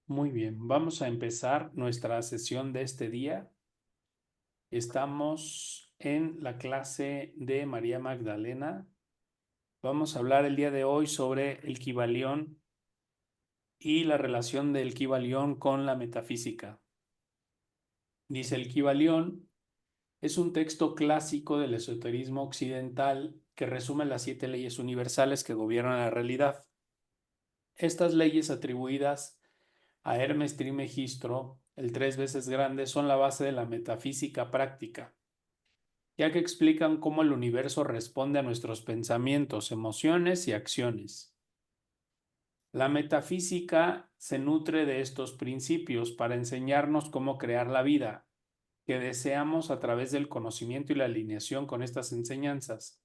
Muy bien, vamos a empezar nuestra sesión de este día. Estamos en la clase de María Magdalena. Vamos a hablar el día de hoy sobre el Kybalión y la relación del Kybalión con la metafísica. Dice: el Kybalión es un texto clásico del esoterismo occidental que resume las 7 leyes universales que gobiernan la realidad. Estas leyes atribuidas a Hermes Trismegisto, el 3 veces grande, son la base de la metafísica práctica, ya que explican cómo el universo responde a nuestros pensamientos, emociones y acciones. La metafísica se nutre de estos principios para enseñarnos cómo crear la vida que deseamos a través del conocimiento y la alineación con estas enseñanzas.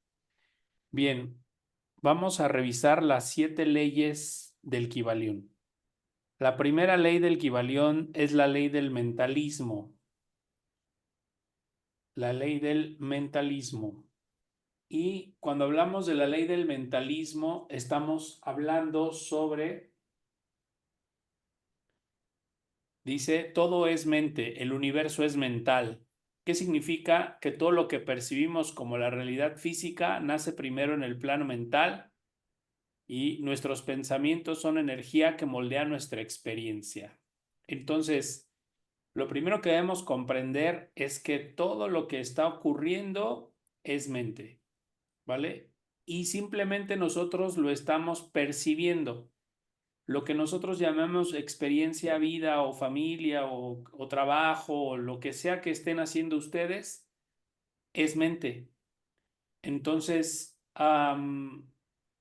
Bien, vamos a revisar las 7 leyes del Kybalión. La primera ley del Kybalión es la ley del mentalismo. La ley del mentalismo. Y cuando hablamos de la ley del mentalismo, estamos hablando sobre, dice, todo es mente, el universo es mental. ¿Qué significa? Que todo lo que percibimos como la realidad física nace primero en el plano mental y nuestros pensamientos son energía que moldea nuestra experiencia. Entonces, lo primero que debemos comprender es que todo lo que está ocurriendo es mente. ¿Vale? Y simplemente nosotros lo estamos percibiendo. Lo que nosotros llamamos experiencia, vida o familia o trabajo o lo que sea que estén haciendo ustedes es mente. Entonces,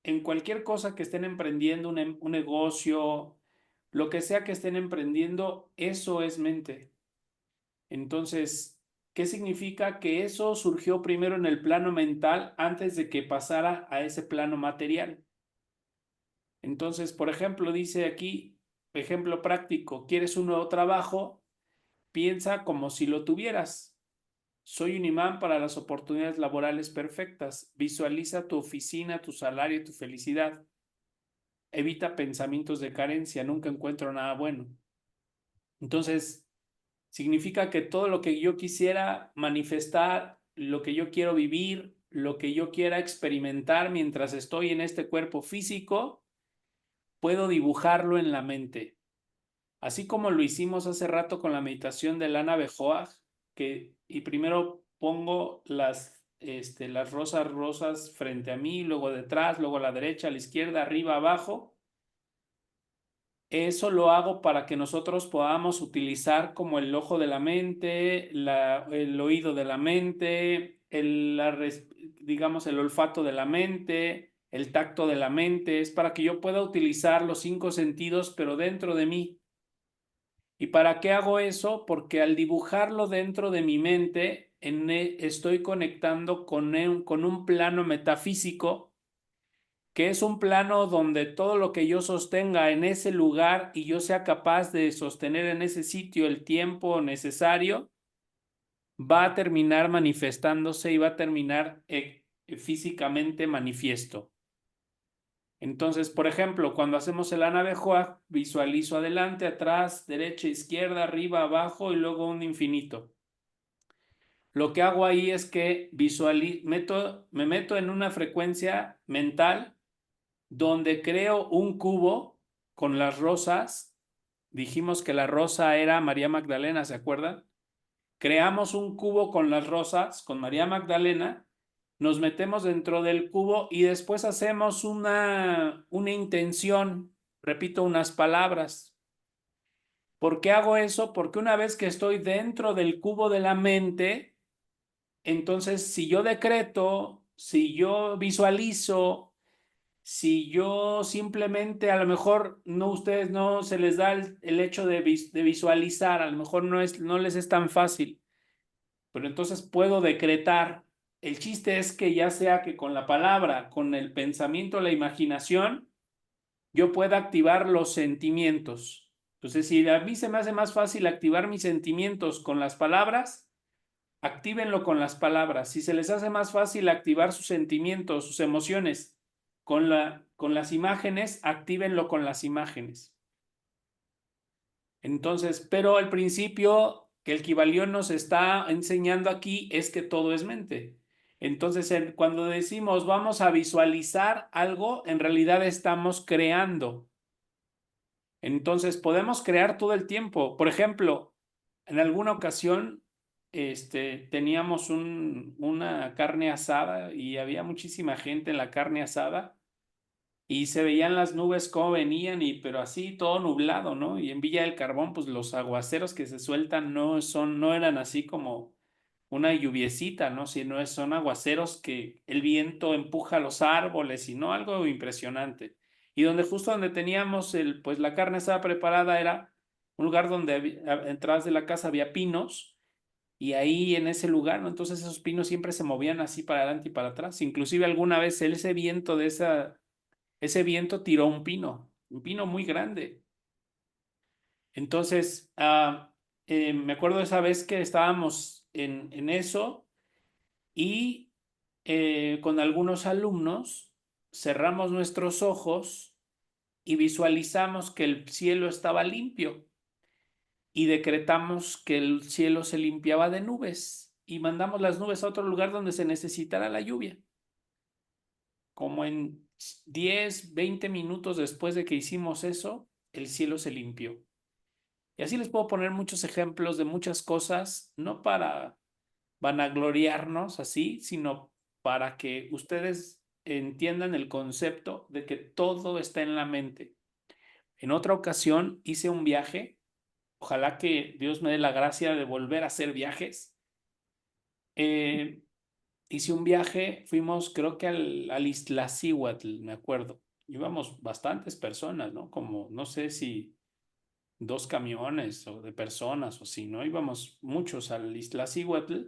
en cualquier cosa que estén emprendiendo, un negocio, lo que sea que estén emprendiendo, eso es mente. Entonces, ¿qué significa? Que eso surgió primero en el plano mental antes de que pasara a ese plano material. Entonces, por ejemplo, dice aquí, ejemplo práctico: ¿quieres un nuevo trabajo? Piensa como si lo tuvieras. Soy un imán para las oportunidades laborales perfectas. Visualiza tu oficina, tu salario, tu felicidad. Evita pensamientos de carencia. Nunca encuentro nada bueno. Entonces, significa que todo lo que yo quisiera manifestar, lo que yo quiero vivir, lo que yo quiera experimentar mientras estoy en este cuerpo físico, puedo dibujarlo en la mente. Así como lo hicimos hace rato con la meditación de Lana Bejoag, y primero pongo las rosas frente a mí, luego detrás, luego a la derecha, a la izquierda, arriba, abajo. Eso lo hago para que nosotros podamos utilizar como el ojo de la mente, el oído de la mente, digamos el olfato de la mente, el tacto de la mente. Es para que yo pueda utilizar los 5 sentidos, pero dentro de mí. ¿Y para qué hago eso? Porque al dibujarlo dentro de mi mente, estoy conectando con un plano metafísico, que es un plano donde todo lo que yo sostenga en ese lugar y yo sea capaz de sostener en ese sitio el tiempo necesario, va a terminar manifestándose y va a terminar físicamente manifiesto. Entonces, por ejemplo, cuando hacemos el Anabejoa, visualizo adelante, atrás, derecha, izquierda, arriba, abajo y luego un infinito. Lo que hago ahí es que me meto en una frecuencia mental donde creo un cubo con las rosas. Dijimos que la rosa era María Magdalena, ¿se acuerdan? Creamos un cubo con las rosas, con María Magdalena, nos metemos dentro del cubo y después hacemos una intención, repito, unas palabras. ¿Por qué hago eso? Porque una vez que estoy dentro del cubo de la mente, entonces si yo decreto, si yo visualizo, si yo simplemente, a lo mejor no, ustedes no se les da el hecho de visualizar, a lo mejor no les es tan fácil, pero entonces puedo decretar. El chiste es que ya sea que con la palabra, con el pensamiento, la imaginación, yo pueda activar los sentimientos. Entonces, si a mí se me hace más fácil activar mis sentimientos con las palabras, actívenlo con las palabras. Si se les hace más fácil activar sus sentimientos, sus emociones con las imágenes, actívenlo con las imágenes. Entonces, pero el principio que el Kybalión nos está enseñando aquí es que todo es mente. Entonces, cuando decimos vamos a visualizar algo, en realidad estamos creando. Entonces, podemos crear todo el tiempo. Por ejemplo, en alguna ocasión, teníamos una carne asada y había muchísima gente en la carne asada y se veían las nubes cómo venían, pero así todo nublado, ¿no? Y en Villa del Carbón, pues los aguaceros que se sueltan no eran así como una lluviecita, ¿no? Sino son aguaceros que el viento empuja a los árboles y no algo impresionante. Y donde justo donde teníamos pues la carne estaba preparada era un lugar donde detrás de la casa había pinos y ahí en ese lugar, ¿no? Entonces esos pinos siempre se movían así para adelante y para atrás. Inclusive alguna vez ese viento tiró un pino muy grande. Entonces, me acuerdo de esa vez que estábamos en eso y con algunos alumnos cerramos nuestros ojos y visualizamos que el cielo estaba limpio y decretamos que el cielo se limpiaba de nubes y mandamos las nubes a otro lugar donde se necesitara la lluvia. Como en 10, 20 minutos después de que hicimos eso, el cielo se limpió. Y así les puedo poner muchos ejemplos de muchas cosas, no para vanagloriarnos así, sino para que ustedes entiendan el concepto de que todo está en la mente. En otra ocasión hice un viaje, ojalá que Dios me dé la gracia de volver a hacer viajes. Eh, Hice un viaje, fuimos creo que al Iztaccíhuatl, me acuerdo. Íbamos bastantes personas, ¿no? Como no sé si 2 camiones o de personas o si, ¿no? Íbamos muchos al Iztaccíhuatl.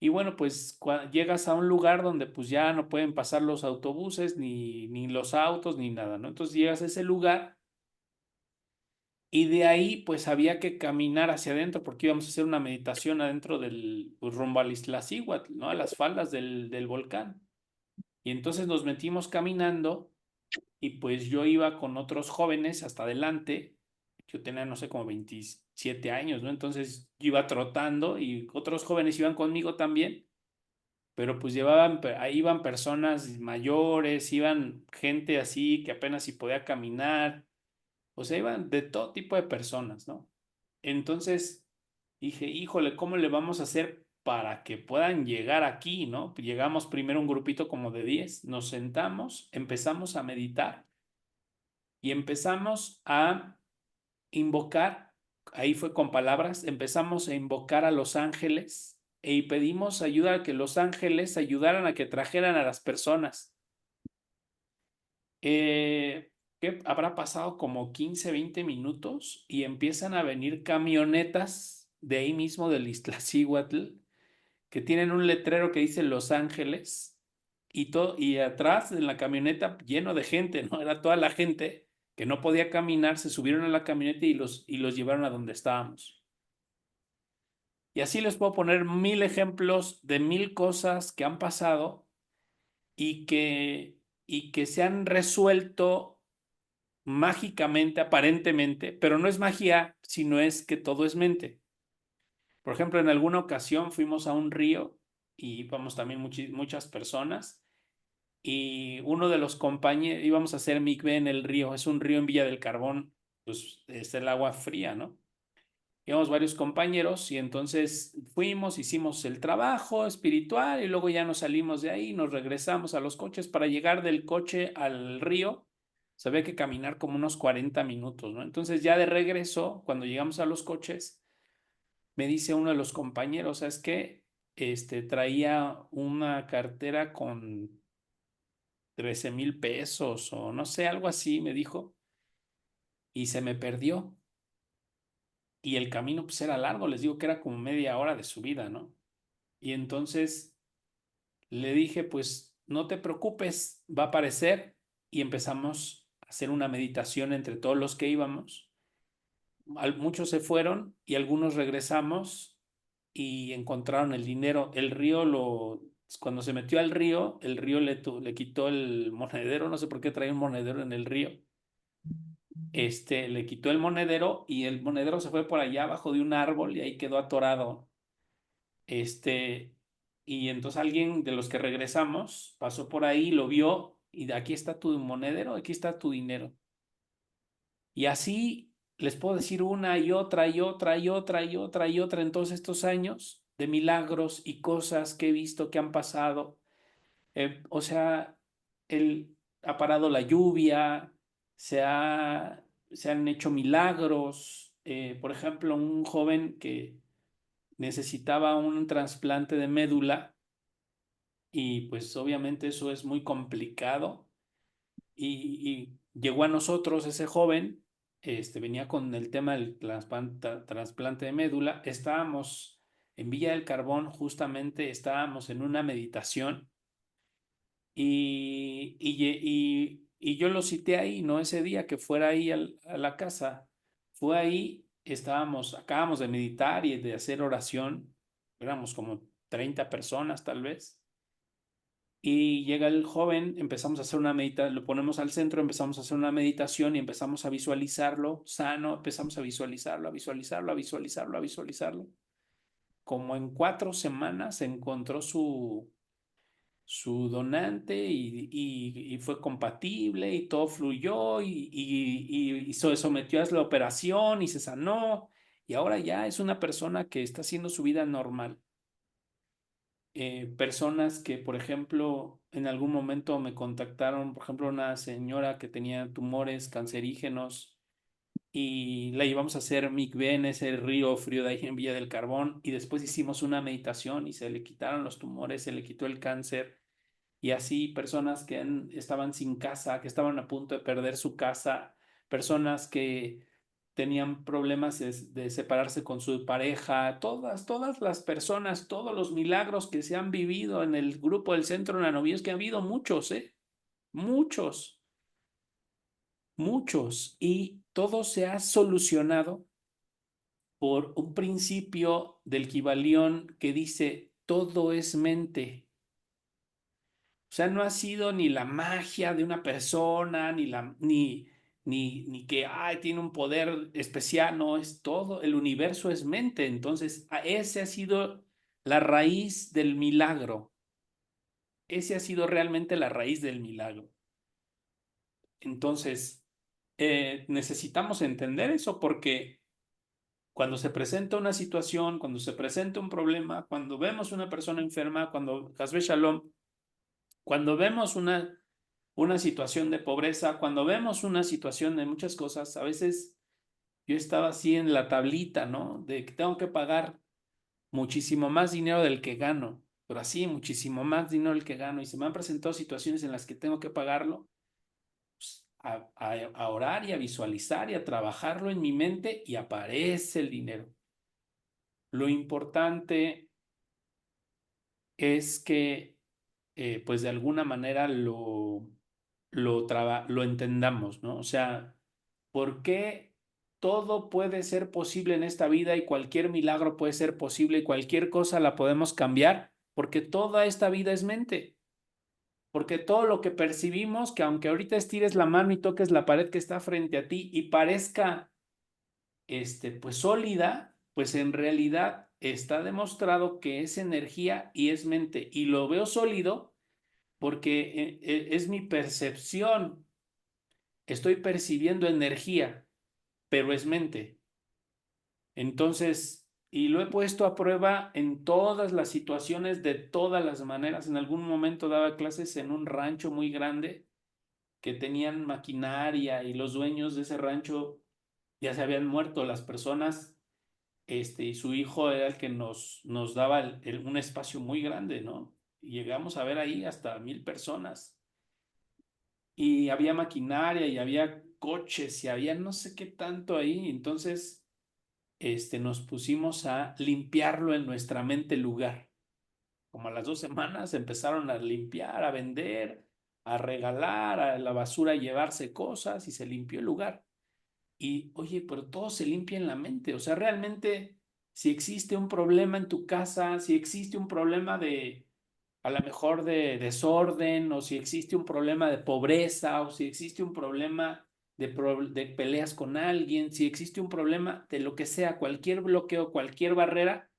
Y bueno, pues llegas a un lugar donde pues ya no pueden pasar los autobuses, ni los autos, ni nada, ¿no? Entonces llegas a ese lugar y de ahí pues había que caminar hacia adentro porque íbamos a hacer una meditación adentro pues, rumbo al Iztaccíhuatl, ¿no? A las faldas del volcán. Y entonces nos metimos caminando y pues yo iba con otros jóvenes hasta adelante. Yo tenía, no sé, como 27 años, ¿no? Entonces yo iba trotando y otros jóvenes iban conmigo también, pero pues ahí iban personas mayores, iban gente así que apenas si podía caminar, o sea, iban de todo tipo de personas, ¿no? Entonces dije, híjole, ¿cómo le vamos a hacer para que puedan llegar aquí, ¿no? Llegamos primero un grupito como de 10, nos sentamos, empezamos a meditar y empezamos a invocar, ahí fue con palabras, empezamos a invocar a los ángeles y pedimos ayuda a que los ángeles ayudaran a que trajeran a las personas. Que habrá pasado como 15, 20 minutos y empiezan a venir camionetas de ahí mismo del Iztaccíhuatl que tienen un letrero que dice Los Ángeles y atrás en la camioneta lleno de gente, ¿no? Era toda la gente que no podía caminar, se subieron a la camioneta y los llevaron a donde estábamos. Y así les puedo poner 1000 ejemplos de 1000 cosas que han pasado y que se han resuelto mágicamente, aparentemente, pero no es magia, sino es que todo es mente. Por ejemplo, en alguna ocasión fuimos a un río y íbamos también muchas personas y uno de los compañeros, íbamos a hacer mikvé en el río, es un río en Villa del Carbón, pues es el agua fría, ¿no? Íbamos varios compañeros y entonces fuimos, hicimos el trabajo espiritual y luego ya nos salimos de ahí, nos regresamos a los coches para llegar del coche al río. Se había que caminar como unos 40 minutos, ¿no? Entonces ya de regreso, cuando llegamos a los coches, me dice uno de los compañeros, ¿sabes qué? Traía una cartera con 13,000 pesos o no sé, algo así, me dijo, y se me perdió. Y el camino pues era largo, les digo que era como media hora de subida, ¿no? Y entonces le dije, pues no te preocupes, va a aparecer. Y empezamos a hacer una meditación entre todos los que íbamos. Muchos se fueron y algunos regresamos y encontraron el dinero. Cuando se metió al río, el río le quitó el monedero, no sé por qué traía un monedero en el río. le quitó el monedero y el monedero se fue por allá abajo de un árbol y ahí quedó atorado. Este, y entonces alguien de los que regresamos pasó por ahí, lo vio y de aquí está tu monedero, aquí está tu dinero. Y así les puedo decir una y otra y otra y otra y otra y otra en todos estos años de milagros y cosas que he visto que han pasado. O sea, él ha parado la lluvia, se han hecho milagros. Por ejemplo, un joven que necesitaba un trasplante de médula y pues obviamente eso es muy complicado y llegó a nosotros ese joven, venía con el tema del trasplante de médula, estábamos en Villa del Carbón, justamente estábamos en una meditación y yo lo cité ahí, no ese día que fuera ahí a la casa, fue ahí, acabamos de meditar y de hacer oración, éramos como 30 personas tal vez. Y llega el joven, empezamos a hacer una meditación, lo ponemos al centro, empezamos a hacer una meditación y empezamos a visualizarlo sano, empezamos a visualizarlo, a visualizarlo, a visualizarlo, a visualizarlo. Como en 4 semanas encontró su donante y fue compatible y todo fluyó y se sometió a la operación y se sanó y ahora ya es una persona que está haciendo su vida normal. Personas que, por ejemplo, en algún momento me contactaron, por ejemplo, una señora que tenía tumores cancerígenos y la íbamos a hacer mikvé en ese río frío de ahí en Villa del Carbón y después hicimos una meditación y se le quitaron los tumores, se le quitó el cáncer y así personas que estaban sin casa, que estaban a punto de perder su casa, personas que tenían problemas de separarse con su pareja, todas las personas, todos los milagros que se han vivido en el grupo del Centro Nanovíos, que ha habido muchos, muchos, muchos, y todo se ha solucionado por un principio del Kybalión que dice, todo es mente. O sea, no ha sido ni la magia de una persona, ni que tiene un poder especial, no, es todo, el universo es mente. Entonces, ese ha sido la raíz del milagro. Ese ha sido realmente la raíz del milagro. Entonces, necesitamos entender eso porque cuando se presenta una situación, cuando se presenta un problema, cuando vemos una persona enferma, cuando, Hasbe Shalom, cuando vemos una situación de pobreza, cuando vemos una situación de muchas cosas, a veces yo estaba así en la tablita, ¿no? De que tengo que pagar muchísimo más dinero del que gano, pero así muchísimo más dinero del que gano y se me han presentado situaciones en las que tengo que pagarlo, pues, a orar y a visualizar y a trabajarlo en mi mente y aparece el dinero. Lo importante es que pues de alguna manera lo entendamos, ¿no? O sea, ¿por qué todo puede ser posible en esta vida y cualquier milagro puede ser posible y cualquier cosa la podemos cambiar? Porque toda esta vida es mente. Porque todo lo que percibimos, que aunque ahorita estires la mano y toques la pared que está frente a ti y parezca, pues sólida, pues en realidad está demostrado que es energía y es mente. Y lo veo sólido porque es mi percepción. Estoy percibiendo energía, pero es mente. Entonces, y lo he puesto a prueba en todas las situaciones, de todas las maneras. En algún momento daba clases en un rancho muy grande que tenían maquinaria y los dueños de ese rancho ya se habían muerto. Las personas, y su hijo era el que nos daba un espacio muy grande, ¿no? Y llegamos a ver ahí hasta 1000 personas. Y había maquinaria y había coches y había no sé qué tanto ahí. Entonces, nos pusimos a limpiarlo en nuestra mente el lugar. Como a las 2 semanas empezaron a limpiar, a vender, a regalar, a la basura a llevarse cosas y se limpió el lugar. Y oye, pero todo se limpia en la mente. O sea, realmente, si existe un problema en tu casa, si existe un problema a lo mejor de desorden, o si existe un problema de pobreza, o si existe un problema de peleas con alguien, si existe un problema de lo que sea, cualquier bloqueo, cualquier barrera,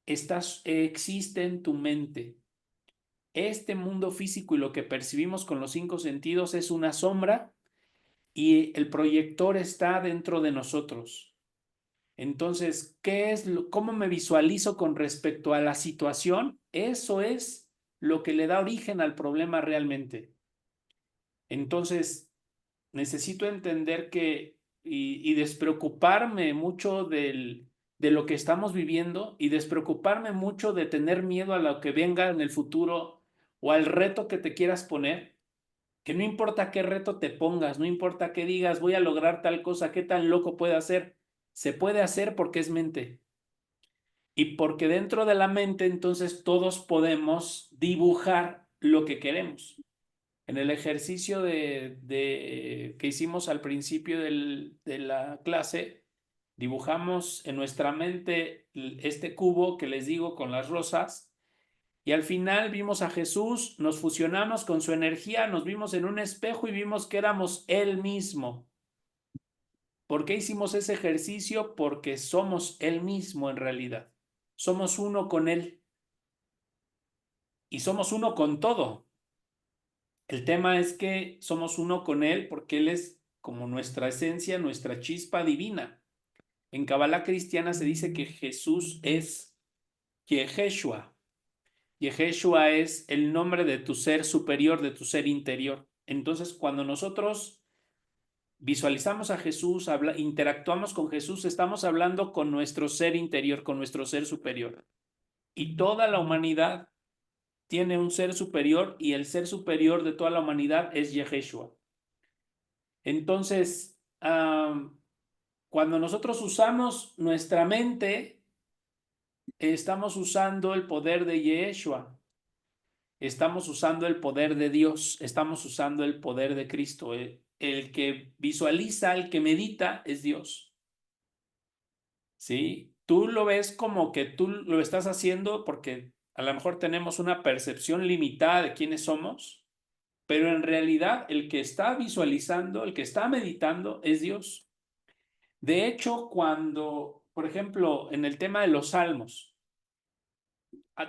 existe en tu mente. Este mundo físico y lo que percibimos con los 5 sentidos es una sombra y el proyector está dentro de nosotros. Entonces, ¿cómo me visualizo con respecto a la situación? Eso es lo que le da origen al problema realmente. Entonces, necesito entender y despreocuparme mucho de lo que estamos viviendo y despreocuparme mucho de tener miedo a lo que venga en el futuro o al reto que te quieras poner, que no importa qué reto te pongas, no importa qué digas, voy a lograr tal cosa, qué tan loco puede hacer, se puede hacer porque es mente. Y porque dentro de la mente entonces todos podemos dibujar lo que queremos. En el ejercicio que hicimos al principio de la clase, dibujamos en nuestra mente este cubo que les digo con las rosas y al final vimos a Jesús, nos fusionamos con su energía, nos vimos en un espejo y vimos que éramos Él mismo. ¿Por qué hicimos ese ejercicio? Porque somos Él mismo en realidad. Somos uno con Él y somos uno con todo. El tema es que somos uno con Él porque Él es como nuestra esencia, nuestra chispa divina. En Kabbalah cristiana se dice que Jesús es Yeshua. Yeshua es el nombre de tu ser superior, de tu ser interior. Entonces, cuando nosotros visualizamos a Jesús, interactuamos con Jesús, estamos hablando con nuestro ser interior, con nuestro ser superior. Y toda la humanidad tiene un ser superior y el ser superior de toda la humanidad es Yeshua. Entonces, cuando nosotros usamos nuestra mente, estamos usando el poder de Yeshua, estamos usando el poder de Dios, estamos usando el poder de Cristo. El que visualiza, el que medita es Dios. ¿Sí? Tú lo ves como que tú lo estás haciendo porque a lo mejor tenemos una percepción limitada de quiénes somos, pero en realidad el que está visualizando, el que está meditando es Dios. De hecho, cuando, por ejemplo, en el tema de los salmos,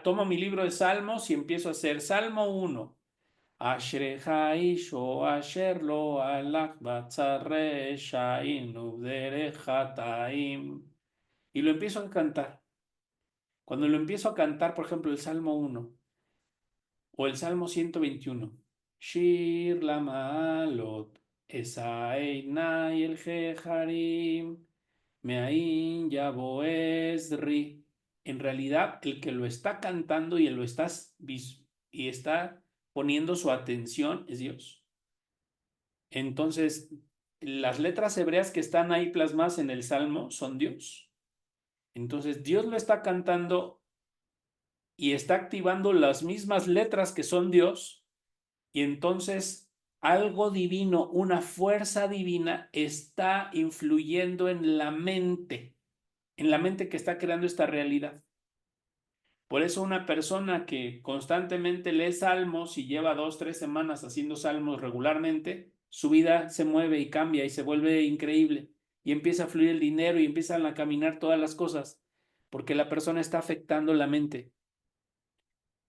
tomo mi libro de salmos y empiezo a hacer Salmo 1. Ashrecha isho asher lo alach batzarre shain ubderecha taim. Y lo empiezo a cantar. Cuando lo empiezo a cantar, por ejemplo, el Salmo 1 o el Salmo 121. Shir la malot, esa einai el jeharim. Meaín Yaboesri. En realidad, el que lo está cantando y y está poniendo su atención es Dios. Entonces, las letras hebreas que están ahí plasmadas en el Salmo son Dios. Entonces, Dios lo está cantando y está activando las mismas letras que son Dios. Y entonces, algo divino, una fuerza divina está influyendo en la mente que está creando esta realidad. Por eso una persona que constantemente lee salmos y lleva 2, 3 semanas haciendo salmos regularmente, su vida se mueve y cambia y se vuelve increíble y empieza a fluir el dinero y empiezan a caminar todas las cosas porque la persona está afectando la mente.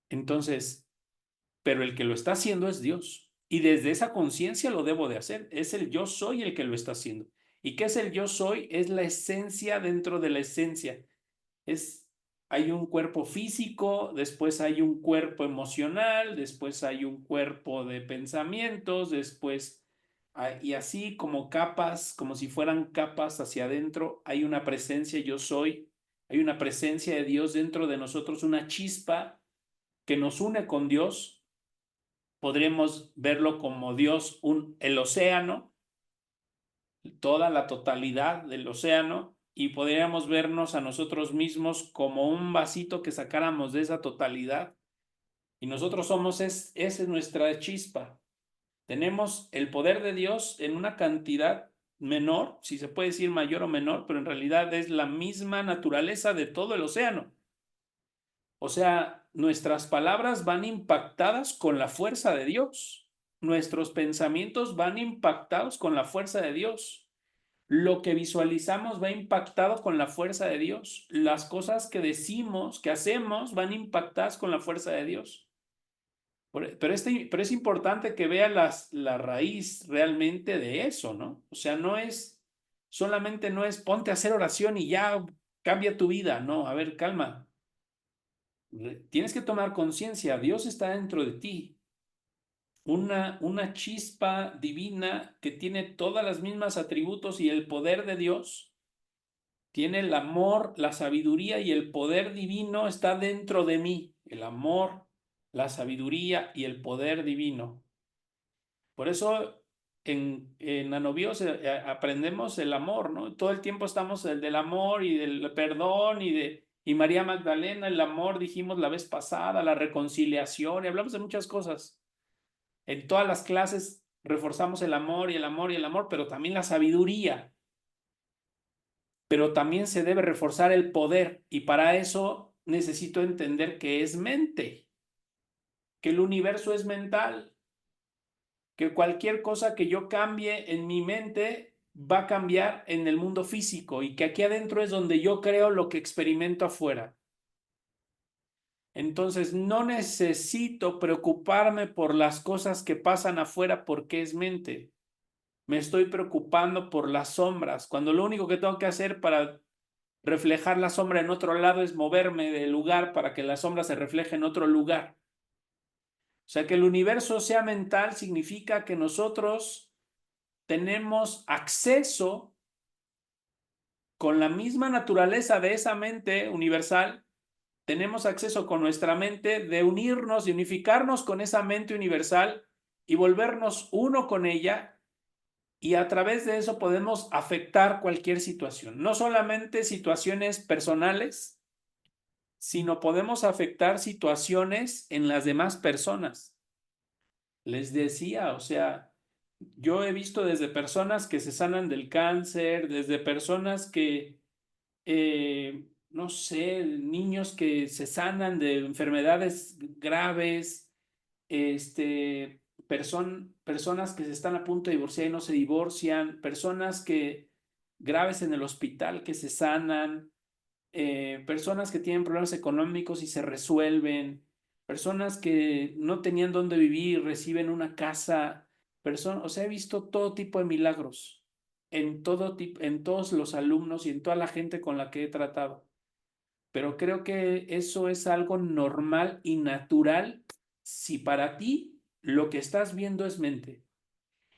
Entonces, pero el que lo está haciendo es Dios y desde esa conciencia lo debo de hacer. Es el yo soy el que lo está haciendo. ¿Y qué es el yo soy? Es la esencia dentro de la esencia. Hay un cuerpo físico, después hay un cuerpo emocional, después hay un cuerpo de pensamientos, después, y así como capas, como si fueran capas hacia adentro, hay una presencia, yo soy, hay una presencia de Dios dentro de nosotros, una chispa que nos une con Dios. Podremos verlo como Dios, el océano, toda la totalidad del océano, y podríamos vernos a nosotros mismos como un vasito que sacáramos de esa totalidad. Y nosotros somos, esa es nuestra chispa. Tenemos el poder de Dios en una cantidad menor, si se puede decir mayor o menor, pero en realidad es la misma naturaleza de todo el océano. O sea, nuestras palabras van impactadas con la fuerza de Dios. nuestros pensamientos van impactados con la fuerza de Dios. Lo que visualizamos va impactado con la fuerza de Dios. Las cosas que decimos, que hacemos, van impactadas con la fuerza de Dios. Pero es importante que vea la raíz realmente de eso, ¿no? O sea, solamente no es ponte a hacer oración y ya cambia tu vida. No, a ver, calma. Tienes que tomar conciencia, Dios está dentro de ti. Una chispa divina que tiene todas las mismas atributos y el poder de Dios. Tiene el amor, la sabiduría y el poder divino está dentro de mí. El amor, la sabiduría y el poder divino. Por eso en Anovíos aprendemos el amor, ¿no? Todo el tiempo estamos del amor y del perdón y María Magdalena, el amor, dijimos la vez pasada, la reconciliación, y hablamos de muchas cosas. En todas las clases reforzamos el amor y el amor y el amor, pero también la sabiduría. Pero también se debe reforzar el poder y para eso necesito entender que es mente, que el universo es mental, que cualquier cosa que yo cambie en mi mente va a cambiar en el mundo físico y que aquí adentro es donde yo creo lo que experimento afuera. Entonces no necesito preocuparme por las cosas que pasan afuera porque es mente. Me estoy preocupando por las sombras, cuando lo único que tengo que hacer para reflejar la sombra en otro lado es moverme del lugar para que la sombra se refleje en otro lugar. O sea, que el universo sea mental significa que nosotros tenemos acceso con la misma naturaleza de esa mente universal, tenemos acceso con nuestra mente de unirnos, de unificarnos con esa mente universal y volvernos uno con ella. Y a través de eso podemos afectar cualquier situación, no solamente situaciones personales, sino podemos afectar situaciones en las demás personas. Les decía, o sea, yo he visto desde personas que se sanan del cáncer, desde personas que, no sé, niños que se sanan de enfermedades graves, personas que se están a punto de divorciar y no se divorcian, personas que graves en el hospital que se sanan, personas que tienen problemas económicos y se resuelven, personas que no tenían dónde vivir, reciben una casa, o sea, he visto todo tipo de milagros en todos los alumnos y en toda la gente con la que he tratado. Pero creo que eso es algo normal y natural si para ti lo que estás viendo es mente.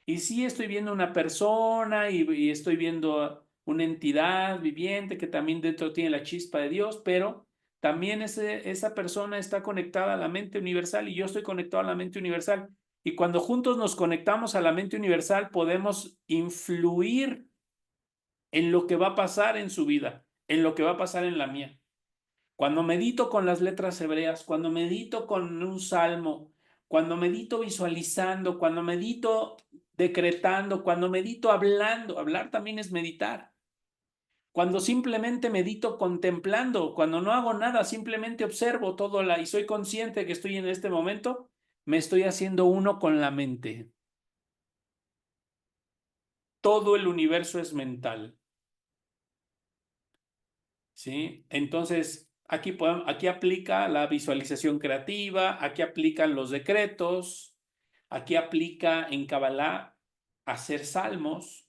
Y sí estoy viendo una persona y estoy viendo una entidad viviente que también dentro tiene la chispa de Dios, pero también esa persona está conectada a la mente universal y yo estoy conectado a la mente universal. Y cuando juntos nos conectamos a la mente universal, podemos influir en lo que va a pasar en su vida, en lo que va a pasar en la mía. Cuando medito con las letras hebreas, cuando medito con un salmo, cuando medito visualizando, cuando medito decretando, cuando medito hablando, hablar también es meditar. Cuando simplemente medito contemplando, cuando no hago nada, simplemente observo todo y soy consciente que estoy en este momento, me estoy haciendo uno con la mente. Todo el universo es mental. ¿Sí? Entonces, aquí aplica la visualización creativa, aquí aplican los decretos, aquí aplica en Kabbalah hacer salmos.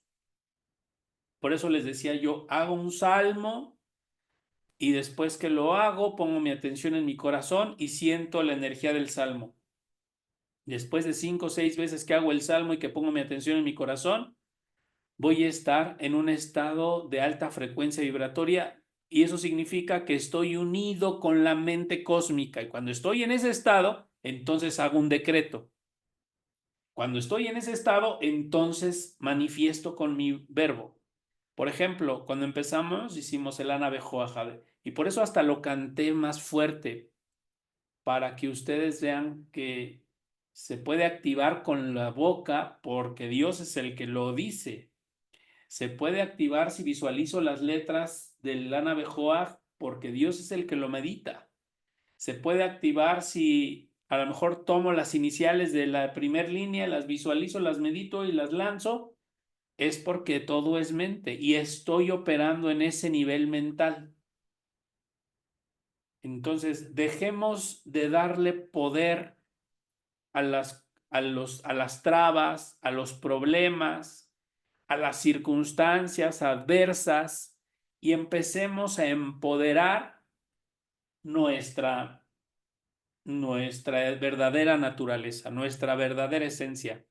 Por eso les decía yo, hago un salmo y después que lo hago, pongo mi atención en mi corazón y siento la energía del salmo. Después de 5 o 6 veces que hago el salmo y que pongo mi atención en mi corazón, voy a estar en un estado de alta frecuencia vibratoria y eso significa que estoy unido con la mente cósmica y cuando estoy en ese estado, entonces hago un decreto. Cuando estoy en ese estado, entonces manifiesto con mi verbo. Por ejemplo, cuando empezamos hicimos el Ana Bejoajade y por eso hasta lo canté más fuerte para que ustedes vean que se puede activar con la boca porque Dios es el que lo dice. Se puede activar si visualizo las letras del Lana Bejoach porque Dios es el que lo medita. Se puede activar si a lo mejor tomo las iniciales de la primera línea, las visualizo, las medito y las lanzo, es porque todo es mente y estoy operando en ese nivel mental. Entonces, dejemos de darle poder a las trabas, a los problemas, a las circunstancias adversas y empecemos a empoderar nuestra verdadera naturaleza, nuestra verdadera esencia.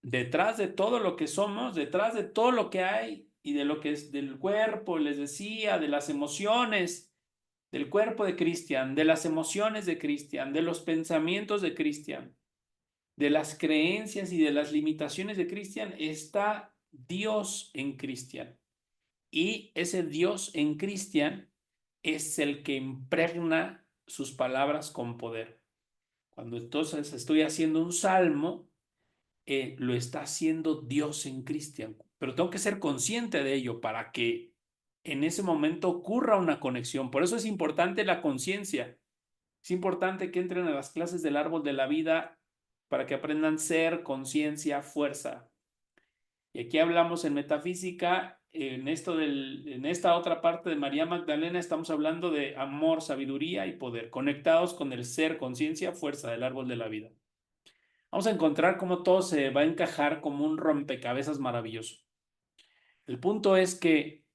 Detrás de todo lo que somos, detrás de todo lo que hay y de lo que es del cuerpo, les decía, de las emociones, del cuerpo de Cristian, de las emociones de Cristian, de los pensamientos de Cristian, de las creencias y de las limitaciones de Cristian, está Dios en Cristian. Y ese Dios en Cristian es el que impregna sus palabras con poder. Cuando entonces estoy haciendo un salmo, lo está haciendo Dios en Cristian. Pero tengo que ser consciente de ello para que en ese momento ocurra una conexión. Por eso es importante la conciencia. Es importante que entren a las clases del árbol de la vida para que aprendan ser, conciencia, fuerza. Y aquí hablamos en metafísica, en esta otra parte de María Magdalena, estamos hablando de amor, sabiduría y poder, conectados con el ser, conciencia, fuerza del árbol de la vida. Vamos a encontrar cómo todo se va a encajar como un rompecabezas maravilloso. El punto es que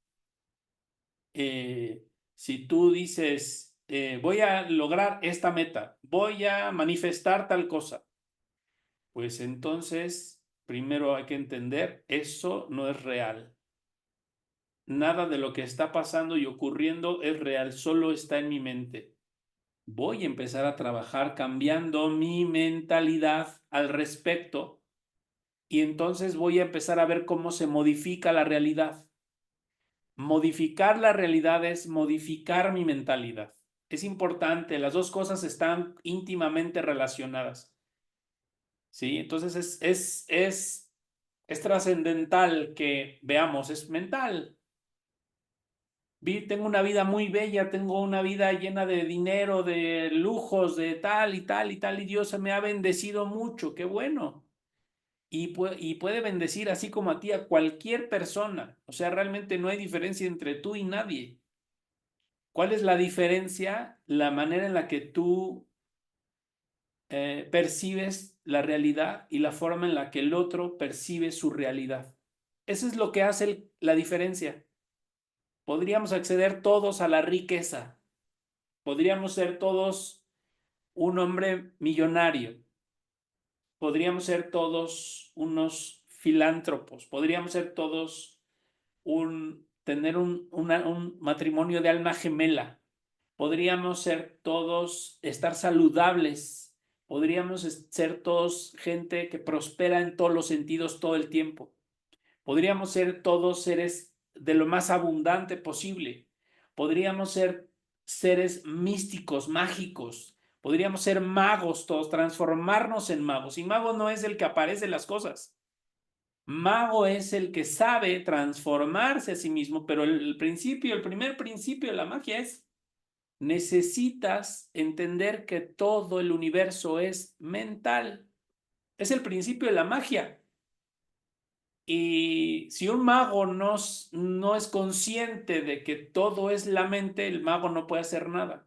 si tú dices, voy a lograr esta meta, voy a manifestar tal cosa, pues entonces primero hay que entender, eso no es real. Nada de lo que está pasando y ocurriendo es real, solo está en mi mente. Voy a empezar a trabajar cambiando mi mentalidad al respecto y entonces voy a empezar a ver cómo se modifica la realidad. Modificar la realidad es modificar mi mentalidad. Es importante, las dos cosas están íntimamente relacionadas. ¿Sí? Entonces es trascendental que veamos, es mental. Tengo una vida muy bella, tengo una vida llena de dinero, de lujos, de tal y tal y tal, y Dios me ha bendecido mucho, qué bueno. Y puede bendecir así como a ti, a cualquier persona. O sea, realmente no hay diferencia entre tú y nadie. ¿Cuál es la diferencia? La manera en la que tú percibes la realidad y la forma en la que el otro percibe su realidad. Eso es lo que hace la diferencia. Podríamos acceder todos a la riqueza. Podríamos ser todos un hombre millonario. Podríamos ser todos unos filántropos. Podríamos ser todos tener un matrimonio de alma gemela. Podríamos ser todos, estar saludables. Podríamos ser todos gente que prospera en todos los sentidos todo el tiempo. Podríamos ser todos seres de lo más abundante posible. Podríamos ser seres místicos, mágicos. Podríamos ser magos todos, transformarnos en magos. Y mago no es el que aparece las cosas. Mago es el que sabe transformarse a sí mismo, pero el primer principio de la magia es: necesitas entender que todo el universo es mental. Es el principio de la magia. Y si un mago no es consciente de que todo es la mente, el mago no puede hacer nada.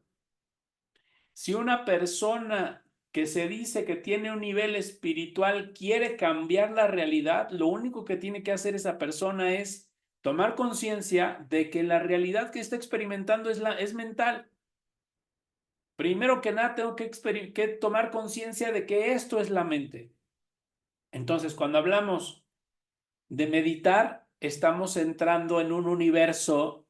Si una persona que se dice que tiene un nivel espiritual quiere cambiar la realidad, lo único que tiene que hacer esa persona es tomar conciencia de que la realidad que está experimentando es mental. Primero que nada, tengo que tomar conciencia de que esto es la mente. Entonces, cuando hablamos de meditar, estamos entrando en un universo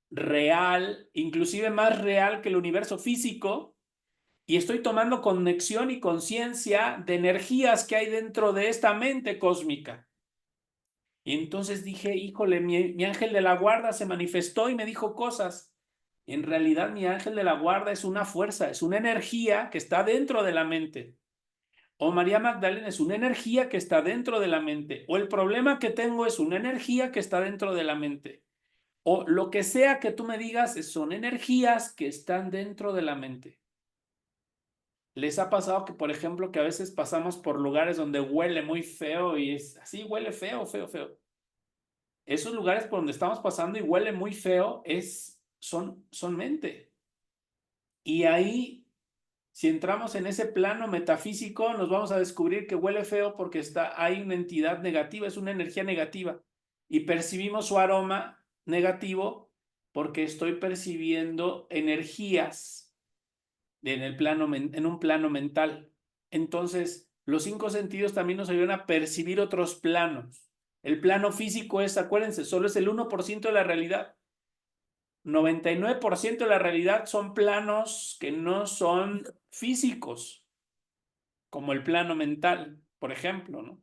real, inclusive más real que el universo físico, y estoy tomando conexión y conciencia de energías que hay dentro de esta mente cósmica. Y entonces dije, híjole, mi ángel de la guarda se manifestó y me dijo cosas. En realidad, mi ángel de la guarda es una fuerza, es una energía que está dentro de la mente. O María Magdalena es una energía que está dentro de la mente. O el problema que tengo es una energía que está dentro de la mente. O lo que sea que tú me digas son energías que están dentro de la mente. ¿Les ha pasado que, por ejemplo, que a veces pasamos por lugares donde huele muy feo y es así, huele feo, feo, feo? Esos lugares por donde estamos pasando y huele muy feo son mente. Y ahí, si entramos en ese plano metafísico, nos vamos a descubrir que huele feo porque hay una entidad negativa, es una energía negativa. Y percibimos su aroma negativo porque estoy percibiendo energías en un plano mental. Entonces, los 5 sentidos también nos ayudan a percibir otros planos. El plano físico es, acuérdense, solo es el 1% de la realidad. 99% de la realidad son planos que no son físicos, como el plano mental, por ejemplo, ¿no?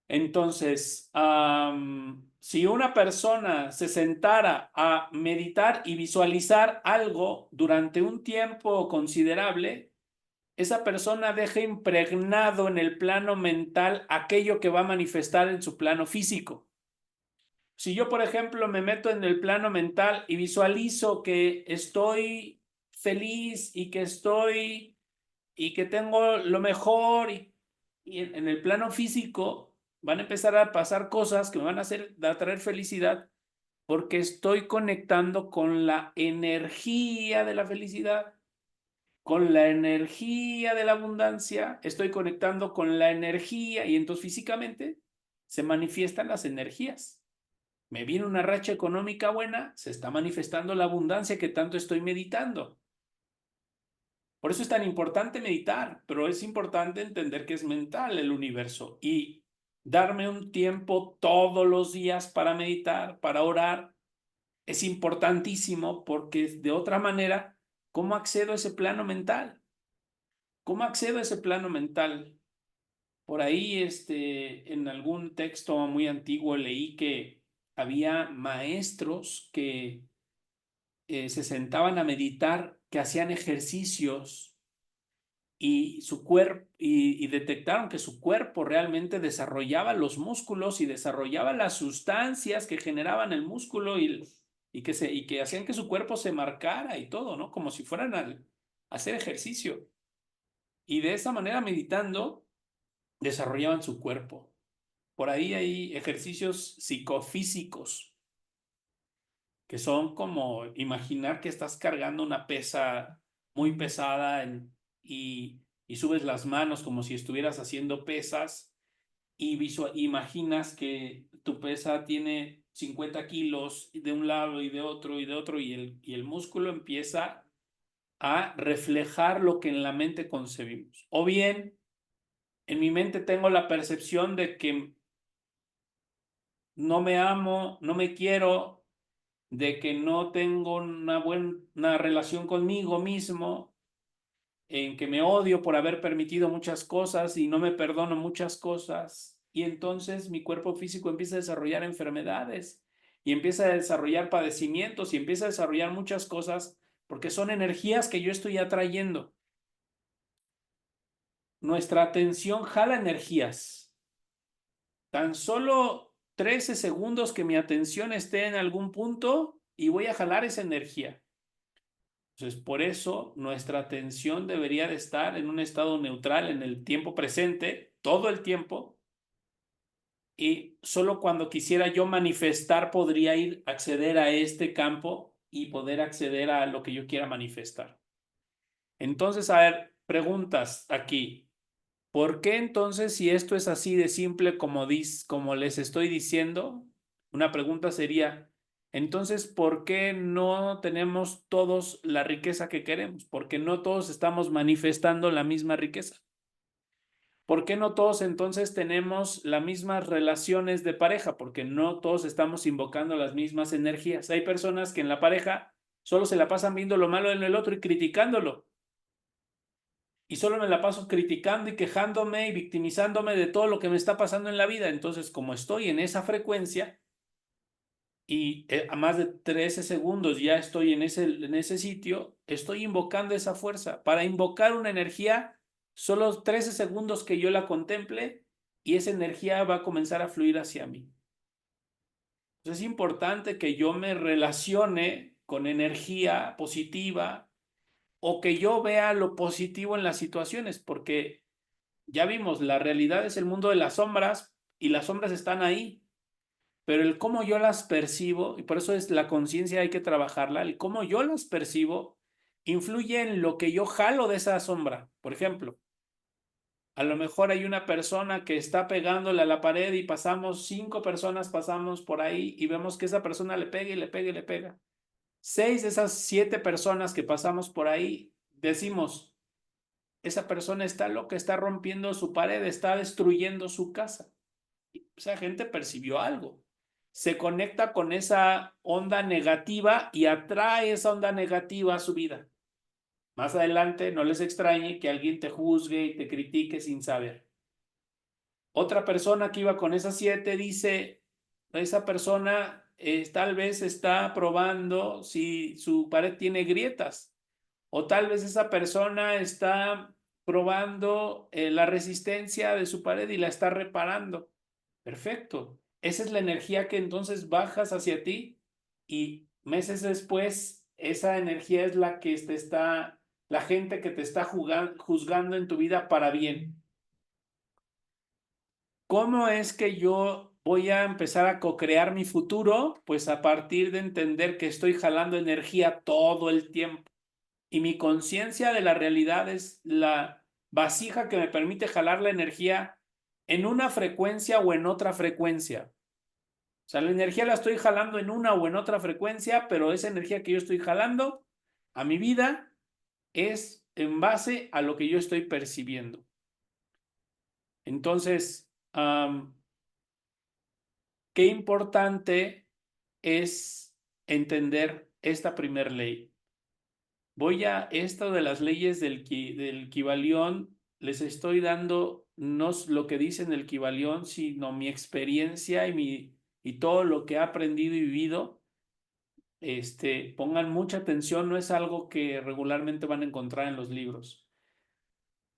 Entonces, si una persona se sentara a meditar y visualizar algo durante un tiempo considerable, esa persona deja impregnado en el plano mental aquello que va a manifestar en su plano físico. Si yo, por ejemplo, me meto en el plano mental y visualizo que estoy feliz y que tengo lo mejor y en el plano físico van a empezar a pasar cosas que me van a traer felicidad porque estoy conectando con la energía de la felicidad, con la energía de la abundancia, estoy conectando con la energía y entonces físicamente se manifiestan las energías. Me viene una racha económica buena, se está manifestando la abundancia que tanto estoy meditando. Por eso es tan importante meditar, pero es importante entender que es mental el universo y darme un tiempo todos los días para meditar, para orar, es importantísimo porque de otra manera, ¿cómo accedo a ese plano mental? ¿Cómo accedo a ese plano mental? Por ahí, en algún texto muy antiguo leí que había maestros que se sentaban a meditar, que hacían ejercicios y su cuerpo y detectaron que su cuerpo realmente desarrollaba los músculos y desarrollaba las sustancias que generaban el músculo y que hacían que su cuerpo se marcara y todo, ¿no? Como si fueran a hacer ejercicio. Y de esa manera, meditando, desarrollaban su cuerpo. Por ahí hay ejercicios psicofísicos que son como imaginar que estás cargando una pesa muy pesada y subes las manos como si estuvieras haciendo pesas y imaginas que tu pesa tiene 50 kilos de un lado y de otro y de otro y el músculo empieza a reflejar lo que en la mente concebimos. O bien, en mi mente tengo la percepción de que no me amo, no me quiero, de que no tengo una buena relación conmigo mismo, en que me odio por haber permitido muchas cosas y no me perdono muchas cosas. Y entonces mi cuerpo físico empieza a desarrollar enfermedades y empieza a desarrollar padecimientos y empieza a desarrollar muchas cosas porque son energías que yo estoy atrayendo. Nuestra atención jala energías. Tan solo 13 segundos que mi atención esté en algún punto y voy a jalar esa energía. Entonces, por eso nuestra atención debería de estar en un estado neutral en el tiempo presente, todo el tiempo, y solo cuando quisiera yo manifestar podría acceder a este campo y poder acceder a lo que yo quiera manifestar. Entonces, a ver, preguntas aquí. ¿Por qué entonces, si esto es así de simple como les estoy diciendo? Una pregunta sería, entonces, ¿por qué no tenemos todos la riqueza que queremos? ¿Por qué no todos estamos manifestando la misma riqueza? ¿Por qué no todos entonces tenemos las mismas relaciones de pareja? Porque no todos estamos invocando las mismas energías. Hay personas que en la pareja solo se la pasan viendo lo malo en el otro y criticándolo. Y solo me la paso criticando y quejándome y victimizándome de todo lo que me está pasando en la vida. Entonces, como estoy en esa frecuencia y a más de 13 segundos ya estoy en ese sitio, estoy invocando esa fuerza. Para invocar una energía, solo 13 segundos que yo la contemple y esa energía va a comenzar a fluir hacia mí. Entonces, es importante que yo me relacione con energía positiva o que yo vea lo positivo en las situaciones, porque ya vimos, la realidad es el mundo de las sombras y las sombras están ahí, pero el cómo yo las percibo, y por eso es la conciencia, hay que trabajarla, el cómo yo las percibo influye en lo que yo jalo de esa sombra. Por ejemplo, a lo mejor hay una persona que está pegándole a la pared y pasamos 5 personas, pasamos por ahí y vemos que esa persona le pega y le pega y le pega. 6 de esas 7 personas que pasamos por ahí decimos, esa persona está loca, está rompiendo su pared, está destruyendo su casa. Esa gente percibió algo. Se conecta con esa onda negativa y atrae esa onda negativa a su vida. Más adelante no les extrañe que alguien te juzgue y te critique sin saber. Otra persona que iba con esas 7 dice, esa persona tal vez está probando si su pared tiene grietas, o tal vez esa persona está probando la resistencia de su pared y la está reparando. Perfecto. Esa es la energía que entonces bajas hacia ti y meses después esa energía es la que te está, la gente que te está juzgando en tu vida para bien. ¿Cómo es que yo voy a empezar a co-crear mi futuro? Pues a partir de entender que estoy jalando energía todo el tiempo. Y mi conciencia de la realidad es la vasija que me permite jalar la energía en una frecuencia o en otra frecuencia. O sea, la energía la estoy jalando en una o en otra frecuencia, pero esa energía que yo estoy jalando a mi vida es en base a lo que yo estoy percibiendo. Entonces, qué importante es entender esta primer ley. Voy a esto de las leyes del Kybalión, les estoy dando no lo que dice en el Kybalión, sino mi experiencia y todo lo que he aprendido y vivido. Pongan mucha atención, no es algo que regularmente van a encontrar en los libros.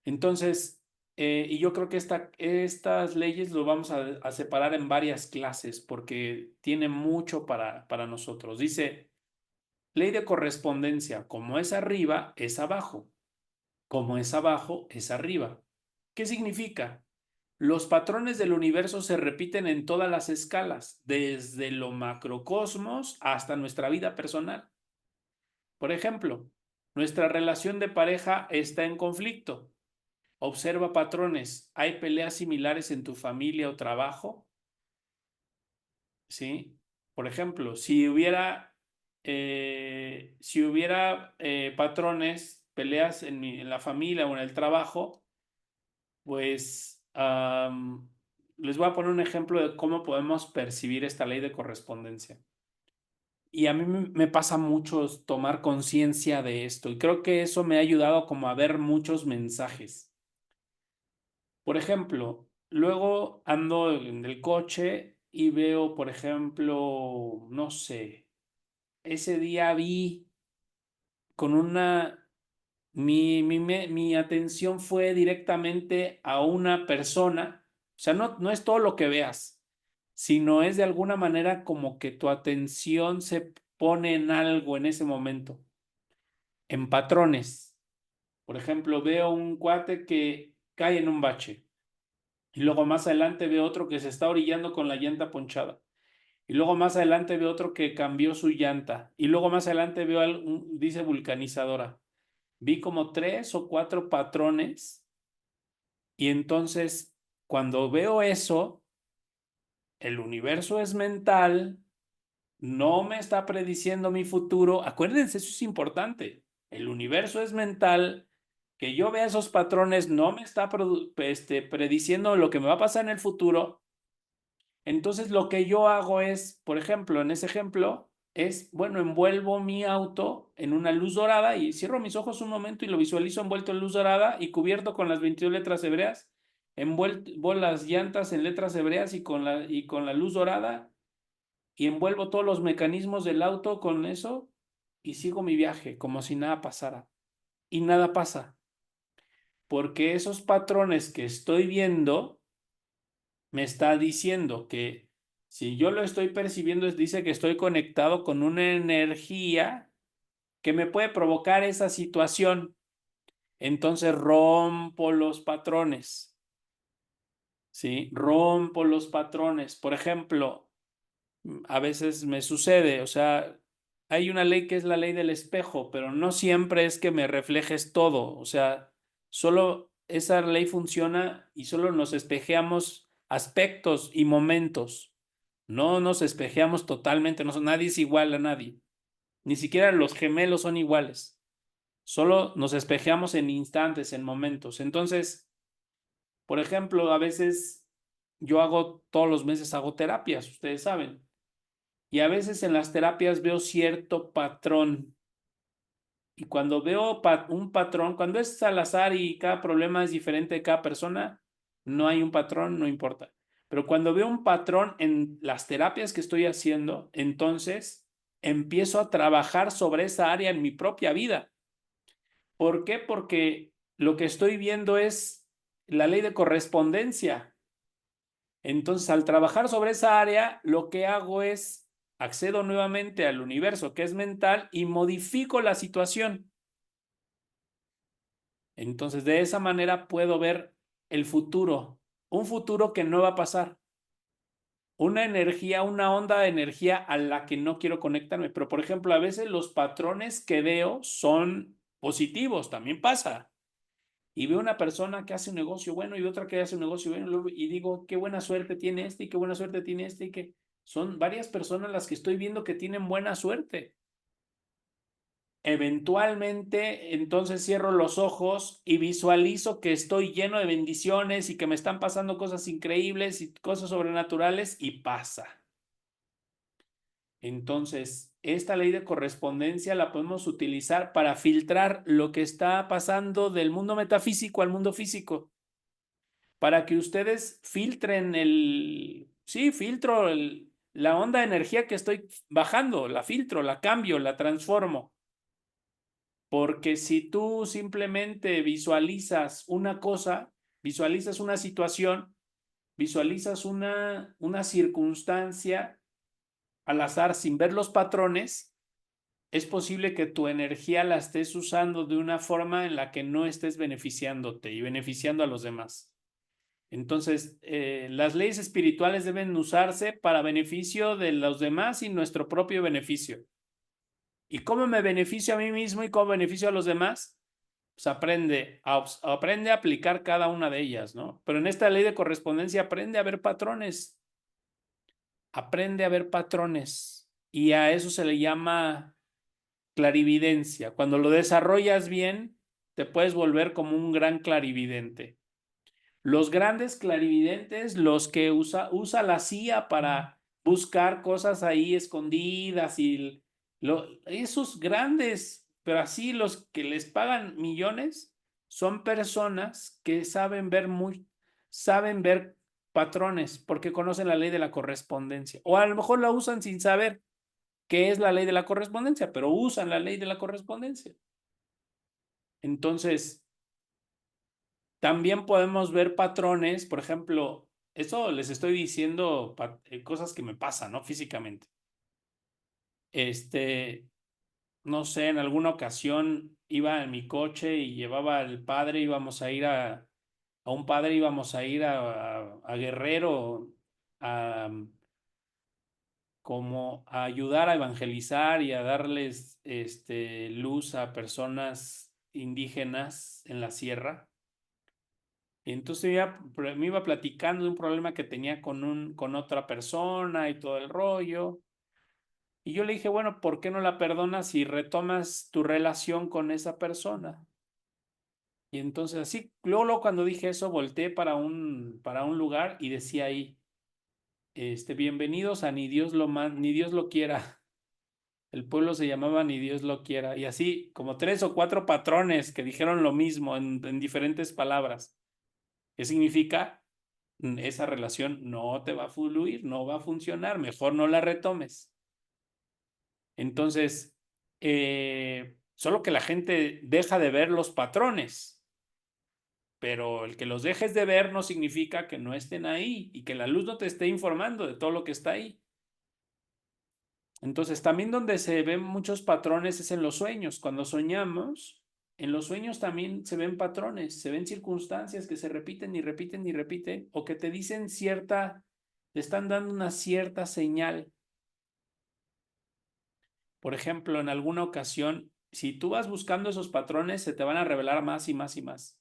Entonces, y yo creo que estas leyes lo vamos a separar en varias clases porque tiene mucho para nosotros. Dice, ley de correspondencia, como es arriba, es abajo. Como es abajo, es arriba. ¿Qué significa? Los patrones del universo se repiten en todas las escalas, desde lo macrocosmos hasta nuestra vida personal. Por ejemplo, nuestra relación de pareja está en conflicto. Observa patrones. ¿Hay peleas similares en tu familia o trabajo? ¿Sí? Por ejemplo, si hubiera patrones, peleas en la familia o en el trabajo, pues les voy a poner un ejemplo de cómo podemos percibir esta ley de correspondencia. Y a mí me pasa mucho tomar conciencia de esto y creo que eso me ha ayudado como a ver muchos mensajes. Por ejemplo, luego ando en el coche y veo, por ejemplo, no sé, ese día vi con mi atención fue directamente a una persona, o sea, no es todo lo que veas, sino es de alguna manera como que tu atención se pone en algo en ese momento, en patrones. Por ejemplo, veo un cuate que cae en un bache y luego más adelante veo otro que se está orillando con la llanta ponchada. Y luego más adelante veo otro que cambió su llanta. Y luego más adelante veo, dice vulcanizadora. Vi como 3 o 4 patrones y entonces cuando veo eso, el universo es mental, no me está prediciendo mi futuro. Acuérdense, eso es importante. El universo es mental, que yo vea esos patrones no me está prediciendo lo que me va a pasar en el futuro. Entonces lo que yo hago es, por ejemplo, en ese ejemplo, es, bueno, envuelvo mi auto en una luz dorada y cierro mis ojos un momento y lo visualizo envuelto en luz dorada y cubierto con las 22 letras hebreas, envuelvo las llantas en letras hebreas y con la luz dorada y envuelvo todos los mecanismos del auto con eso y sigo mi viaje como si nada pasara. Y nada pasa, porque esos patrones que estoy viendo me está diciendo que si yo lo estoy percibiendo, dice que estoy conectado con una energía que me puede provocar esa situación. Entonces rompo los patrones, ¿sí? Rompo los patrones. Por ejemplo, a veces me sucede, o sea, hay una ley que es la ley del espejo, pero no siempre es que me reflejes todo, o sea, solo esa ley funciona y solo nos espejeamos aspectos y momentos. No nos espejeamos totalmente, nadie es igual a nadie. Ni siquiera los gemelos son iguales. Solo nos espejeamos en instantes, en momentos. Entonces, por ejemplo, a veces yo todos los meses hago terapias, ustedes saben. Y a veces en las terapias veo cierto patrón. Y cuando veo un patrón, cuando es al azar y cada problema es diferente de cada persona, no hay un patrón, no importa. Pero cuando veo un patrón en las terapias que estoy haciendo, entonces empiezo a trabajar sobre esa área en mi propia vida. ¿Por qué? Porque lo que estoy viendo es la ley de correspondencia. Entonces, al trabajar sobre esa área, lo que hago es accedo nuevamente al universo que es mental y modifico la situación. Entonces, de esa manera puedo ver el futuro, un futuro que no va a pasar, una energía, una onda de energía a la que no quiero conectarme. Pero, por ejemplo, a veces los patrones que veo son positivos, también pasa. Y veo una persona que hace un negocio bueno y otra que hace un negocio bueno y digo, qué buena suerte tiene este y qué buena suerte tiene este y que son varias personas las que estoy viendo que tienen buena suerte. Eventualmente, entonces cierro los ojos y visualizo que estoy lleno de bendiciones y que me están pasando cosas increíbles y cosas sobrenaturales y pasa. Entonces, esta ley de correspondencia la podemos utilizar para filtrar lo que está pasando del mundo metafísico al mundo físico. Para que ustedes filtren filtro la onda de energía que estoy bajando, la filtro, la cambio, la transformo. Porque si tú simplemente visualizas una cosa, visualizas una situación, visualizas una circunstancia al azar sin ver los patrones, es posible que tu energía la estés usando de una forma en la que no estés beneficiándote y beneficiando a los demás. Entonces, las leyes espirituales deben usarse para beneficio de los demás y nuestro propio beneficio. ¿Y cómo me beneficio a mí mismo y cómo beneficio a los demás? Pues aprende a aplicar cada una de ellas, ¿no? Pero en esta ley de correspondencia aprende a ver patrones. Aprende a ver patrones. Y a eso se le llama clarividencia. Cuando lo desarrollas bien, te puedes volver como un gran clarividente. Los grandes clarividentes, los que usa la CIA para buscar cosas ahí escondidas y esos grandes, pero así los que les pagan millones, son personas que saben ver patrones porque conocen la ley de la correspondencia. O a lo mejor la usan sin saber qué es la ley de la correspondencia, pero usan la ley de la correspondencia. Entonces, también podemos ver patrones, por ejemplo, eso les estoy diciendo cosas que me pasan, ¿no? Físicamente. No sé, en alguna ocasión iba en mi coche y llevaba al padre, íbamos a ir a un padre, íbamos a ir a Guerrero a, como a ayudar a evangelizar y a darles luz a personas indígenas en la sierra. Y entonces me iba platicando de un problema que tenía con otra persona y todo el rollo. Y yo le dije, bueno, ¿por qué no la perdonas y retomas tu relación con esa persona? Y entonces así, luego cuando dije eso, volteé para un lugar y decía ahí, bienvenidos a ni Dios lo quiera. El pueblo se llamaba Ni Dios lo quiera. Y así, como 3 o 4 patrones que dijeron lo mismo en diferentes palabras. ¿Qué significa? Esa relación no te va a fluir, no va a funcionar, mejor no la retomes. Entonces, solo que la gente deja de ver los patrones, pero el que los dejes de ver no significa que no estén ahí y que la luz no te esté informando de todo lo que está ahí. Entonces, también donde se ven muchos patrones es en los sueños. Cuando soñamos, en los sueños también se ven patrones, se ven circunstancias que se repiten y repiten y repiten, o que te dicen te están dando una cierta señal. Por ejemplo, en alguna ocasión, si tú vas buscando esos patrones, se te van a revelar más y más y más.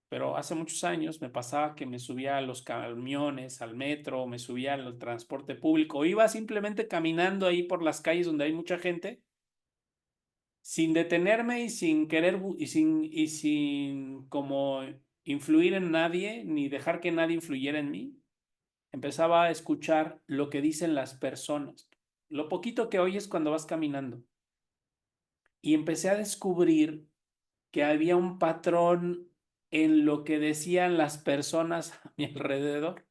Pero hace muchos años me pasaba que me subía a los camiones, al metro, me subía al transporte público, o iba simplemente caminando ahí por las calles donde hay mucha gente, sin detenerme y sin querer y sin como influir en nadie, ni dejar que nadie influyera en mí. Empezaba a escuchar lo que dicen las personas, lo poquito que oyes cuando vas caminando. Y empecé a descubrir que había un patrón en lo que decían las personas a mi alrededor.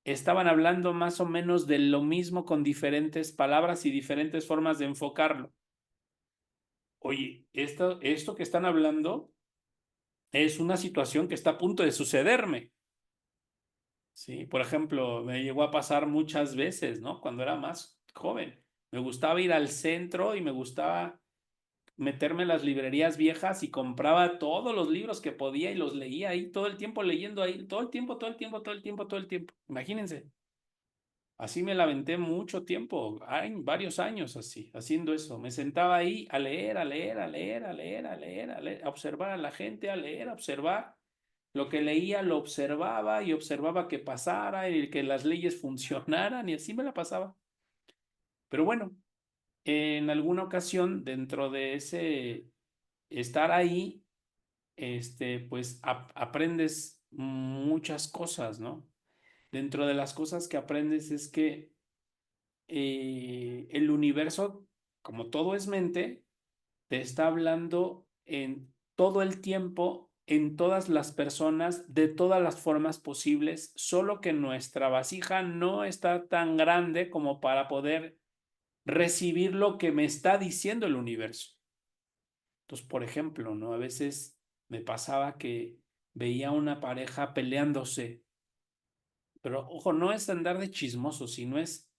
Estaban hablando más o menos de lo mismo con diferentes palabras y diferentes formas de enfocarlo. Oye, esto que están hablando es una situación que está a punto de sucederme. Sí, por ejemplo, me llegó a pasar muchas veces, ¿no? Cuando era más joven. Me gustaba ir al centro y me gustaba meterme en las librerías viejas y compraba todos los libros que podía y los leía ahí todo el tiempo leyendo ahí, todo el tiempo, todo el tiempo, todo el tiempo, todo el tiempo. Imagínense, así me la aventé mucho tiempo, hay varios años así, haciendo eso. Me sentaba ahí a leer, a leer, a leer, a leer, a leer, a leer, a observar a la gente, a leer, a observar. Lo que leía lo observaba y observaba que pasara y que las leyes funcionaran y así me la pasaba. Pero bueno, en alguna ocasión dentro de ese estar ahí, pues aprendes muchas cosas, ¿no? Dentro de las cosas que aprendes es que el universo, como todo es mente, te está hablando en todo el tiempo, en todas las personas, de todas las formas posibles, solo que nuestra vasija no está tan grande como para poder recibir lo que me está diciendo el universo. Entonces, por ejemplo, ¿no? A veces me pasaba que veía una pareja peleándose, pero ojo, no es andar de chismoso, sino es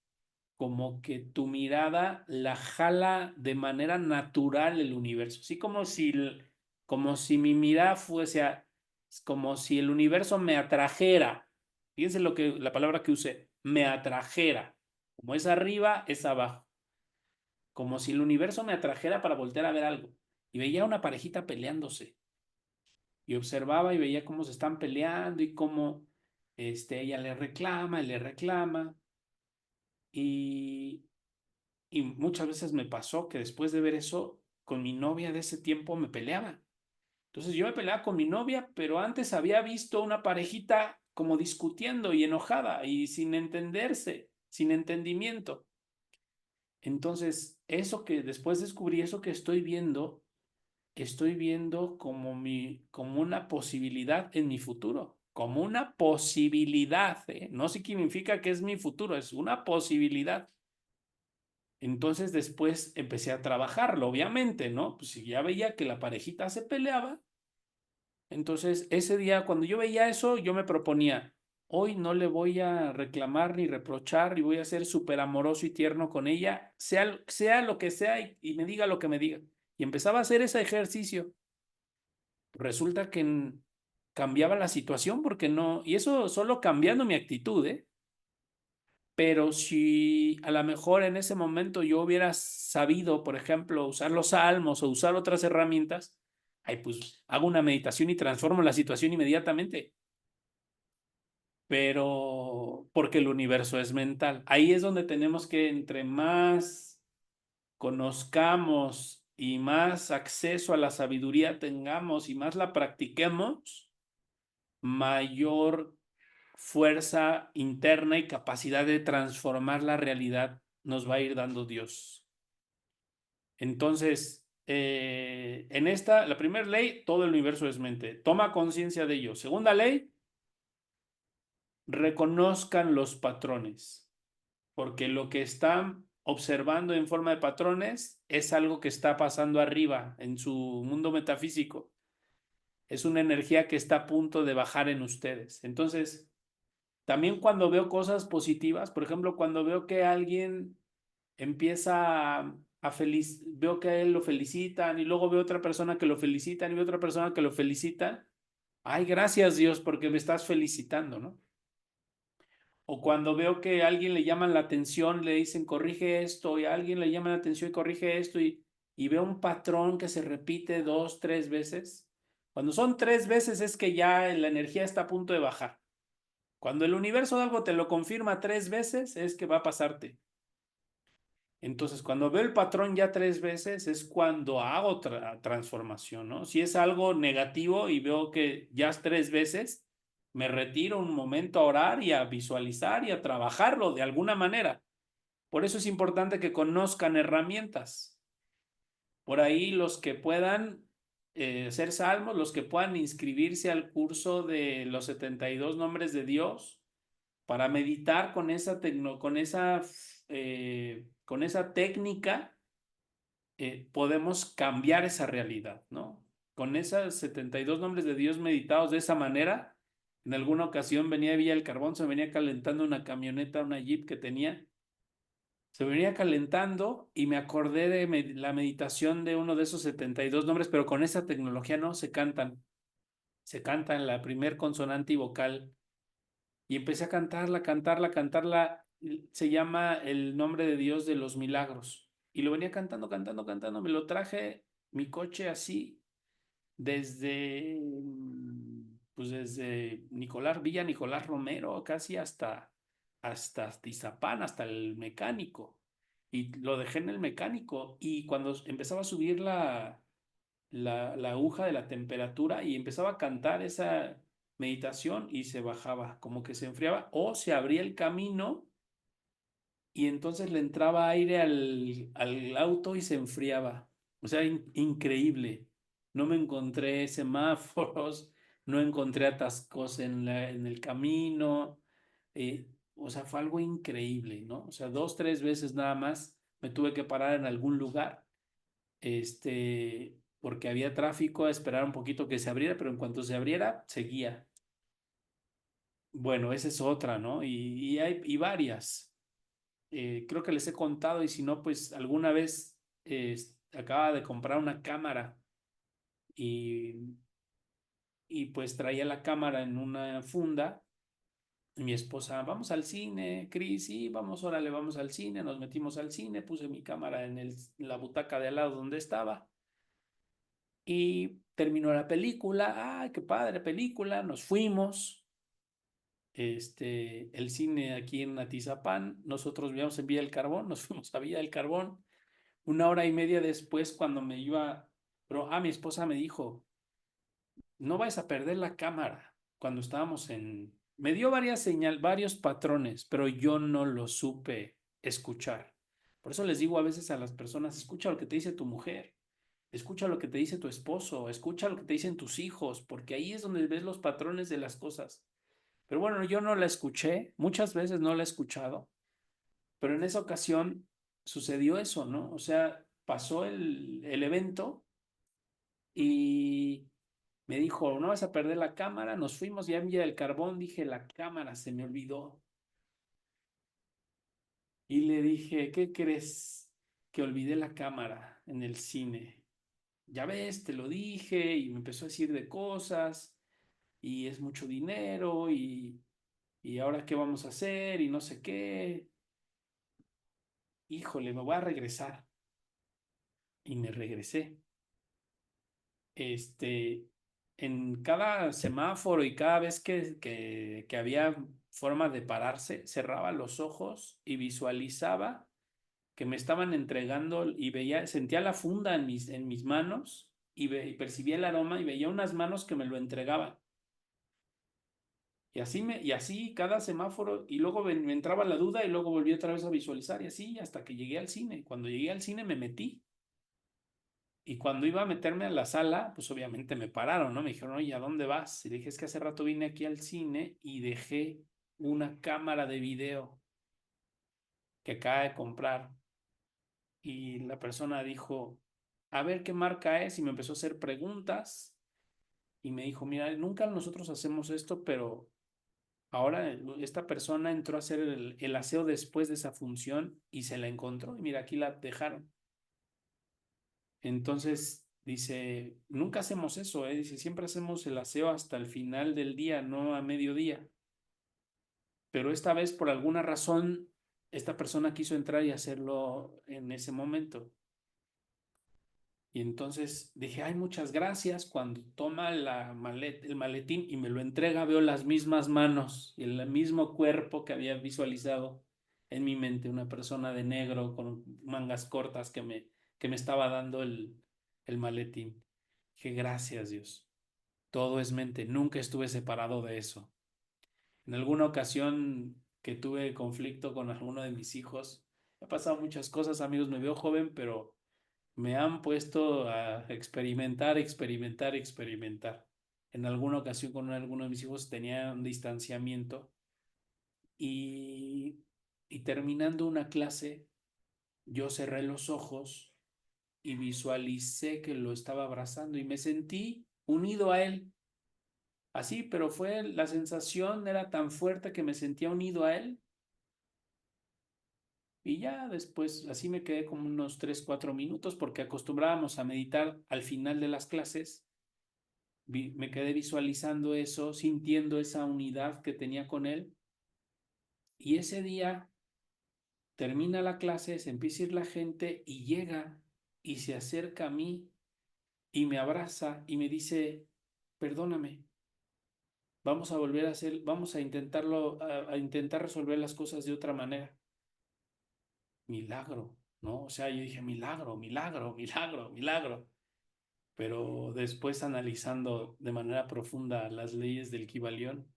como que tu mirada la jala de manera natural el universo, así como si mi mirada fuese, como si el universo me atrajera. Fíjense la palabra que usé, me atrajera. Como es arriba, es abajo. Como si el universo me atrajera para voltear a ver algo. Y veía una parejita peleándose. Y observaba y veía cómo se están peleando y cómo ella le reclama, él le reclama. Y, y muchas veces me pasó que después de ver eso, con mi novia de ese tiempo me peleaba. Entonces yo me peleaba con mi novia, pero antes había visto una parejita como discutiendo y enojada y sin entenderse, sin entendimiento. Entonces, eso que después descubrí, eso que estoy viendo como una posibilidad en mi futuro, como una posibilidad, ¿eh? No significa que es mi futuro, es una posibilidad. Entonces después empecé a trabajarlo, obviamente, ¿no? Pues si ya veía que la parejita se peleaba, entonces ese día cuando yo veía eso, yo me proponía, hoy no le voy a reclamar ni reprochar y voy a ser súper amoroso y tierno con ella, sea lo que sea y me diga lo que me diga. Y empezaba a hacer ese ejercicio. Resulta que cambiaba la situación porque no, y eso solo cambiando mi actitud, ¿eh? Pero si a lo mejor en ese momento yo hubiera sabido, por ejemplo, usar los salmos o usar otras herramientas, ay, pues hago una meditación y transformo la situación inmediatamente. Pero porque el universo es mental. Ahí es donde tenemos que entre más conozcamos y más acceso a la sabiduría tengamos y más la practiquemos, mayor fuerza interna y capacidad de transformar la realidad nos va a ir dando Dios. Entonces, la primera ley, todo el universo es mente. Toma conciencia de ello. Segunda ley, reconozcan los patrones, porque lo que están observando en forma de patrones es algo que está pasando arriba en su mundo metafísico. Es una energía que está a punto de bajar en ustedes. Entonces, también cuando veo cosas positivas, por ejemplo, cuando veo que alguien empieza veo que a él lo felicitan y luego veo otra persona que lo felicitan y veo otra persona que lo felicitan. Ay, gracias Dios porque me estás felicitando, ¿no? O cuando veo que a alguien le llaman la atención, le dicen corrige esto, y a alguien le llama la atención y corrige esto, y veo un patrón que se repite 2, 3 veces. Cuando son 3 veces es que ya la energía está a punto de bajar. Cuando el universo de algo te lo confirma 3 veces, es que va a pasarte. Entonces, cuando veo el patrón ya 3 veces, es cuando hago otra transformación, ¿no? Si es algo negativo y veo que ya es 3 veces, me retiro un momento a orar y a visualizar y a trabajarlo de alguna manera. Por eso es importante que conozcan herramientas. Por ahí los que puedan hacer salmos, los que puedan inscribirse al curso de los 72 nombres de Dios para meditar con esa técnica, podemos cambiar esa realidad, ¿no? Con esos 72 nombres de Dios meditados de esa manera, en alguna ocasión venía de Villa del Carbón, se venía calentando una camioneta, una Jeep que tenía, se venía calentando y me acordé de la meditación de uno de esos 72 nombres, pero con esa tecnología no se cantan la primer consonante y vocal. Y empecé a cantarla, cantarla, cantarla. Se llama el nombre de Dios de los milagros. Y lo venía cantando, cantando, cantando. Me lo traje mi coche así desde Villa Nicolás Romero, casi hasta Tizapán, hasta el mecánico. Y lo dejé en el mecánico. Y cuando empezaba a subir la aguja de la temperatura y empezaba a cantar esa meditación y se bajaba, como que se enfriaba o se abría el camino y entonces le entraba aire al auto y se enfriaba. O sea, increíble. No me encontré semáforos, no encontré atascos en el camino. O sea, fue algo increíble, ¿no? O sea, 2, 3 veces nada más me tuve que parar en algún lugar, porque había tráfico, a esperar un poquito que se abriera, pero en cuanto se abriera, seguía. Bueno, esa es otra, ¿no? Y hay varias. Creo que les he contado y si no, pues alguna vez acaba de comprar una cámara y, y pues traía la cámara en una funda. Y mi esposa, vamos al cine, Cris, sí, vamos, órale, vamos al cine. Nos metimos al cine, puse mi cámara en la butaca de al lado donde estaba. Y terminó la película, ¡ay, qué padre película! Nos fuimos, el cine aquí en Atizapán, nosotros vivíamos en Villa del Carbón, nos fuimos a Villa del Carbón. 1 hora y media después, cuando mi esposa me dijo, no vais a perder la cámara. Cuando me dio varios patrones, pero yo no los supe escuchar. Por eso les digo a veces a las personas, escucha lo que te dice tu mujer. Escucha lo que te dice tu esposo, escucha lo que te dicen tus hijos, porque ahí es donde ves los patrones de las cosas. Pero bueno, yo no la escuché, muchas veces no la he escuchado, pero en esa ocasión sucedió eso, ¿no? O sea, pasó el evento y me dijo, no vas a perder la cámara, nos fuimos ya en Villa del Carbón, dije, la cámara se me olvidó. Y le dije, ¿qué crees? Que olvidé la cámara en el cine. Ya ves, te lo dije, y me empezó a decir de cosas. Y es mucho dinero y ahora qué vamos a hacer y no sé qué. Híjole, me voy a regresar. Y me regresé. Este, en cada semáforo y cada vez que había forma de pararse, cerraba los ojos y visualizaba que me estaban entregando y sentía la funda en mis manos y percibía el aroma y veía unas manos que me lo entregaban. Y así cada semáforo, y luego me entraba la duda y luego volví otra vez a visualizar, y así hasta que llegué al cine. Cuando llegué al cine me metí. Y cuando iba a meterme a la sala, pues obviamente me pararon, ¿no? Me dijeron, oye, ¿a dónde vas? Y le dije, es que hace rato vine aquí al cine y dejé una cámara de video que acaba de comprar. Y la persona dijo, a ver qué marca es, y me empezó a hacer preguntas. Y me dijo, mira, nunca nosotros hacemos esto, pero Ahora esta persona entró a hacer el aseo después de esa función y se la encontró y mira, aquí la dejaron. Entonces dice, nunca hacemos eso, ¿eh? Dice, siempre hacemos el aseo hasta el final del día, no a mediodía. Pero esta vez, por alguna razón, esta persona quiso entrar y hacerlo en ese momento. Y entonces dije, ay, muchas gracias. Cuando toma el maletín y me lo entrega, veo las mismas manos y el mismo cuerpo que había visualizado en mi mente, una persona de negro con mangas cortas que me estaba dando el maletín. Dije, gracias, Dios. Todo es mente. Nunca estuve separado de eso. En alguna ocasión que tuve conflicto con alguno de mis hijos, ha pasado muchas cosas, amigos. Me veo joven, pero me han puesto a experimentar, experimentar, experimentar. En alguna ocasión con alguno de mis hijos tenía un distanciamiento y, y terminando una clase, yo cerré los ojos y visualicé que lo estaba abrazando y me sentí unido a él. Así, pero fue la sensación era tan fuerte que me sentía unido a él. Y ya después, así me quedé como unos 3 4 minutos porque acostumbrábamos a meditar al final de las clases. Me quedé visualizando eso, sintiendo esa unidad que tenía con él. Y ese día termina la clase, se empieza a ir la gente y llega y se acerca a mí y me abraza y me dice, perdóname, vamos a volver a hacer, vamos a intentarlo, a intentar resolver las cosas de otra manera. Milagro, ¿no? O sea, yo dije, milagro, milagro, milagro, milagro. Pero después analizando de manera profunda las leyes del Kybalión,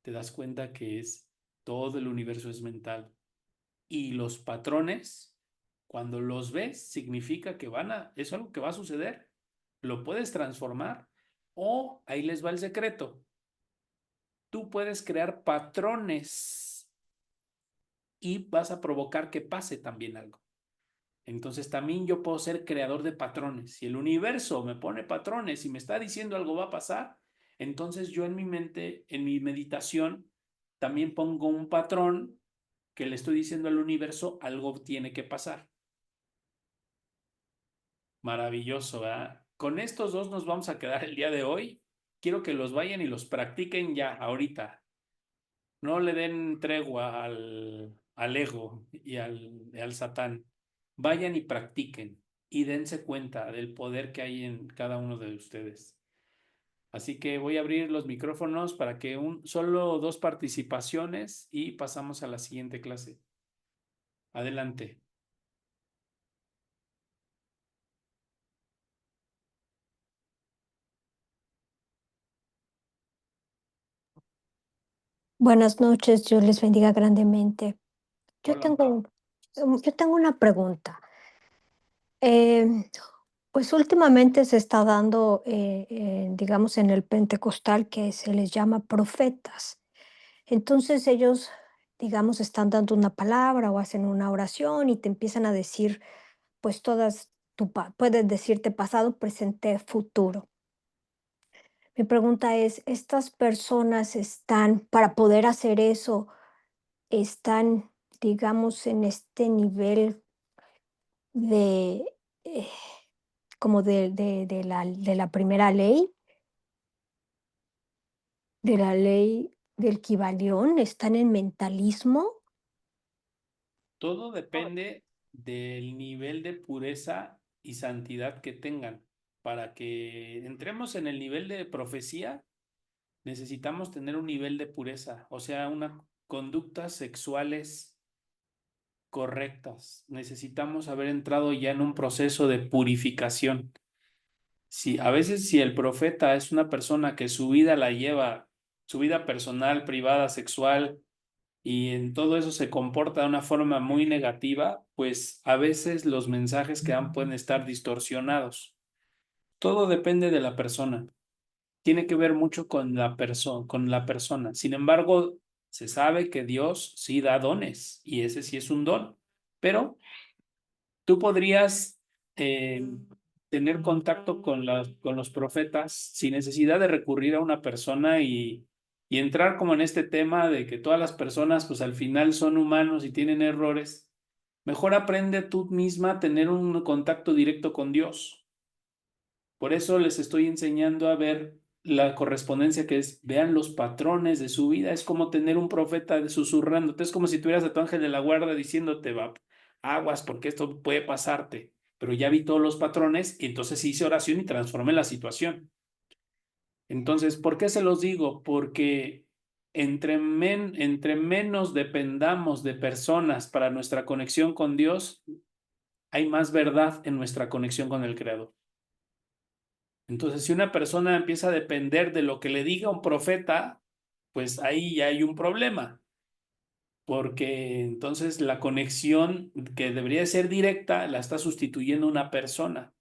te das cuenta que es todo el universo es mental. Y los patrones, cuando los ves, significa que es algo que va a suceder. Lo puedes transformar o ahí les va el secreto. Tú puedes crear patrones y vas a provocar que pase también algo. Entonces también yo puedo ser creador de patrones. Si el universo me pone patrones y me está diciendo algo va a pasar, entonces yo en mi mente, en mi meditación, también pongo un patrón que le estoy diciendo al universo algo tiene que pasar. Maravilloso, ¿verdad? Con estos dos nos vamos a quedar el día de hoy. Quiero que los vayan y los practiquen ya, ahorita. No le den tregua al ego y al satán. Vayan y practiquen y dense cuenta del poder que hay en cada uno de ustedes. Así que voy a abrir los micrófonos para que solo dos participaciones y pasamos a la siguiente clase. Adelante. Buenas noches, Dios les bendiga grandemente. Yo Hola. tengo, yo tengo una pregunta. Em, pues últimamente se está dando, digamos, en el pentecostal que se les llama profetas. Entonces ellos, digamos, están dando una palabra o hacen una oración y te empiezan a decir, pues todas, puedes decirte pasado, presente, futuro. Mi pregunta es, ¿estas personas están, para poder hacer eso, están, digamos, en este nivel de, eh, como de la primera ley, de la ley del Kybalión? ¿Están en mentalismo? Todo depende del nivel de pureza y santidad que tengan. Para que entremos en el nivel de profecía, necesitamos tener un nivel de pureza, o sea, unas conductas sexuales correctas. Necesitamos haber entrado ya en un proceso de purificación. Si a veces si el profeta es una persona que su vida la lleva, su vida personal, privada, sexual, y en todo eso se comporta de una forma muy negativa, pues a veces los mensajes que dan pueden estar distorsionados. Todo depende de la persona. Tiene que ver mucho con la persona. Sin embargo, se sabe que Dios sí da dones y ese sí es un don. Pero tú podrías tener contacto con los profetas sin necesidad de recurrir a una persona y entrar como en este tema de que todas las personas pues al final son humanos y tienen errores, mejor aprende tú misma a tener un contacto directo con Dios. Por eso les estoy enseñando a ver la correspondencia que es, vean los patrones de su vida, es como tener un profeta susurrándote, es como si tuvieras a tu ángel de la guarda diciéndote, va, aguas porque esto puede pasarte, pero ya vi todos los patrones y entonces hice oración y transformé la situación. Entonces, ¿por qué se los digo? Porque entre menos dependamos de personas para nuestra conexión con Dios, hay más verdad en nuestra conexión con el Creador. Entonces, si una persona empieza a depender de lo que le diga un profeta, pues ahí ya hay un problema, porque entonces la conexión que debería ser directa la está sustituyendo una persona.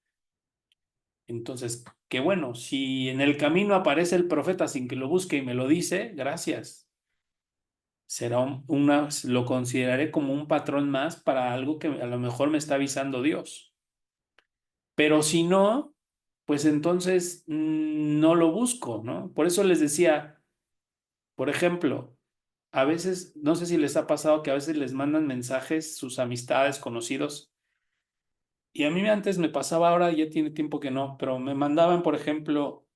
Entonces, qué bueno, si en el camino aparece el profeta sin que lo busque y me lo dice, gracias. Será lo consideraré como un patrón más para algo que a lo mejor me está avisando Dios. Pero si no, pues entonces no lo busco, ¿no? Por eso les decía, por ejemplo, a veces, no sé si les ha pasado que a veces les mandan mensajes sus amistades, conocidos, y a mí antes me pasaba, ahora ya tiene tiempo que no, pero me mandaban, por ejemplo,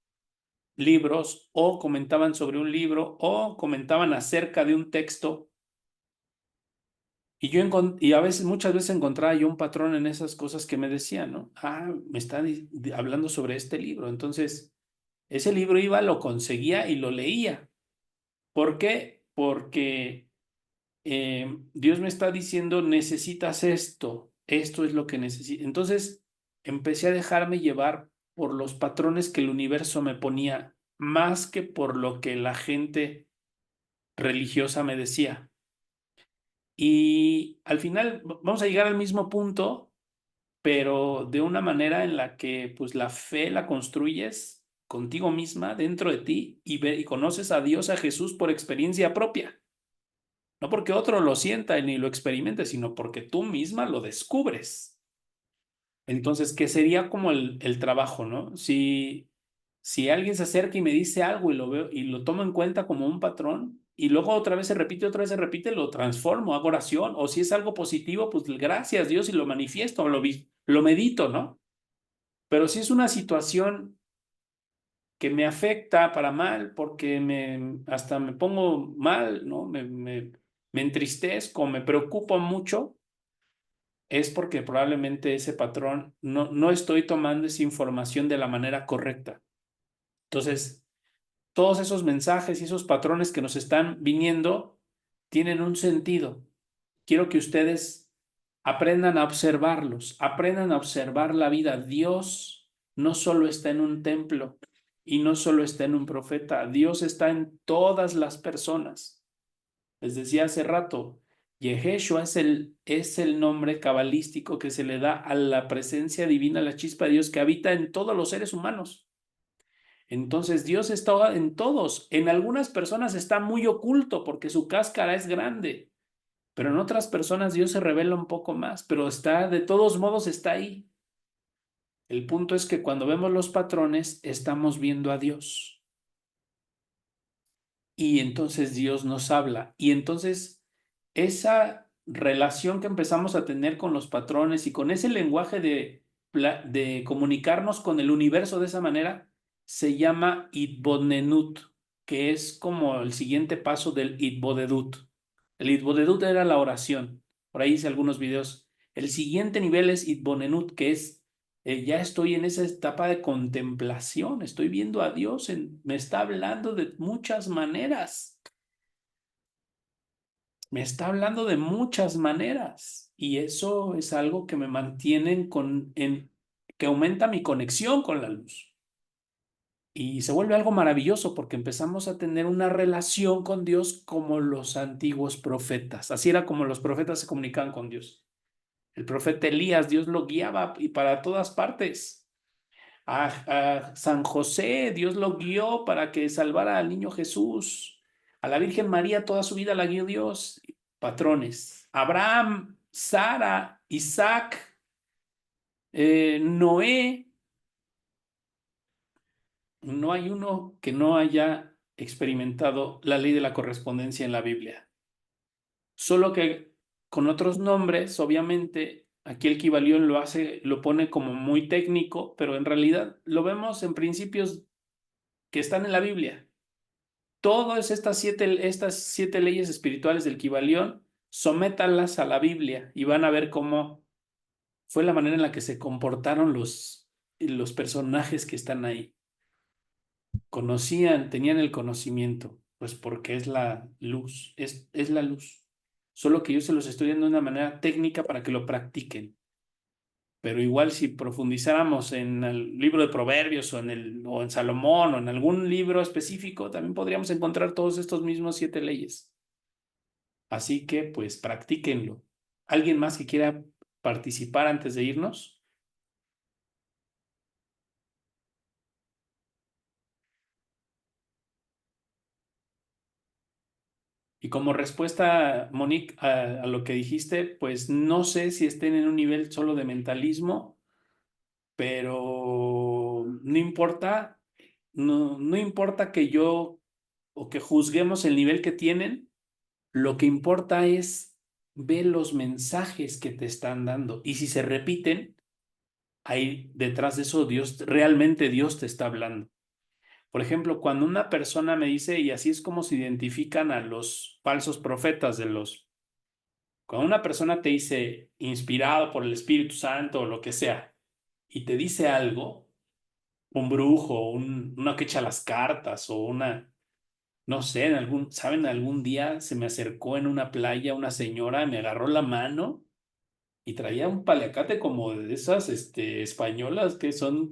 libros o comentaban sobre un libro o comentaban acerca de un texto. Y a veces, muchas veces encontraba yo un patrón en esas cosas que me decían, ¿no? Ah, me está hablando sobre este libro. Entonces, ese libro iba, lo conseguía y lo leía. ¿Por qué? Porque Dios me está diciendo, necesitas esto, esto es lo que necesitas. Entonces, empecé a dejarme llevar por los patrones que el universo me ponía, más que por lo que la gente religiosa me decía. Y al final vamos a llegar al mismo punto, pero de una manera en la que pues la fe la construyes contigo misma, dentro de ti, y conoces a Dios, a Jesús por experiencia propia. No porque otro lo sienta ni lo experimente, sino porque tú misma lo descubres. Entonces, ¿qué sería como el trabajo, no? Si alguien se acerca y me dice algo y lo veo y lo tomo en cuenta como un patrón, y luego otra vez se repite, lo transformo, hago oración, o si es algo positivo, pues gracias Dios y lo manifiesto, lo medito, ¿no? Pero si es una situación que me afecta para mal, porque hasta me pongo mal, ¿no? Me entristezco, me preocupo mucho, es porque probablemente ese patrón no estoy tomando esa información de la manera correcta. Entonces, todos esos mensajes y esos patrones que nos están viniendo tienen un sentido. Quiero que ustedes aprendan a observarlos, aprendan a observar la vida. Dios no solo está en un templo y no solo está en un profeta, Dios está en todas las personas. Les decía hace rato, Yeshua es el nombre cabalístico que se le da a la presencia divina, la chispa de Dios que habita en todos los seres humanos. Entonces Dios está en todos. En algunas personas está muy oculto porque su cáscara es grande, pero en otras personas Dios se revela un poco más, pero está, de todos modos está ahí. El punto es que cuando vemos los patrones, estamos viendo a Dios. Y entonces Dios nos habla. Y entonces esa relación que empezamos a tener con los patrones y con ese lenguaje de comunicarnos con el universo de esa manera, se llama Itbodnenut, que es como el siguiente paso del Itbodedut. El Itbodedut era la oración. Por ahí hice algunos videos. El siguiente nivel es Itbodnenut, que es ya estoy en esa etapa de contemplación, estoy viendo a Dios, me está hablando de muchas maneras, me está hablando de muchas maneras y eso es algo que me mantiene que aumenta mi conexión con la luz. Y se vuelve algo maravilloso porque empezamos a tener una relación con Dios como los antiguos profetas. Así era como los profetas se comunicaban con Dios. El profeta Elías, Dios lo guiaba y para todas partes. A San José, Dios lo guió para que salvara al niño Jesús. A la Virgen María toda su vida la guió Dios. Patrones. Abraham, Sara, Isaac, Noé. No hay uno que no haya experimentado la ley de la correspondencia en la Biblia. Solo que con otros nombres, obviamente, aquí el Kybalión lo pone como muy técnico, pero en realidad lo vemos en principios que están en la Biblia. Todas estas siete leyes espirituales del Kybalión, sométanlas a la Biblia y van a ver cómo fue la manera en la que se comportaron los personajes que están ahí. Tenían el conocimiento, pues porque es la luz, es la luz. Solo que yo se los estoy dando de una manera técnica para que lo practiquen. Pero igual si profundizáramos en el libro de Proverbios o en Salomón o en algún libro específico, también podríamos encontrar todos estos mismos 7 leyes. Así que pues practíquenlo. ¿Alguien más que quiera participar antes de irnos? Y como respuesta, Monique, a lo que dijiste, pues no sé si estén en un nivel solo de mentalismo, pero no importa, no importa que yo o que juzguemos el nivel que tienen, lo que importa es ver los mensajes que te están dando. Y si se repiten, ahí detrás de eso realmente Dios te está hablando. Por ejemplo, cuando una persona me dice, y así es como se identifican a los falsos profetas cuando una persona te dice, inspirado por el Espíritu Santo o lo que sea, y te dice algo, un brujo, uno que echa las cartas o no sé, ¿saben? Algún día se me acercó en una playa una señora, me agarró la mano y traía un paliacate como de esas, españolas que son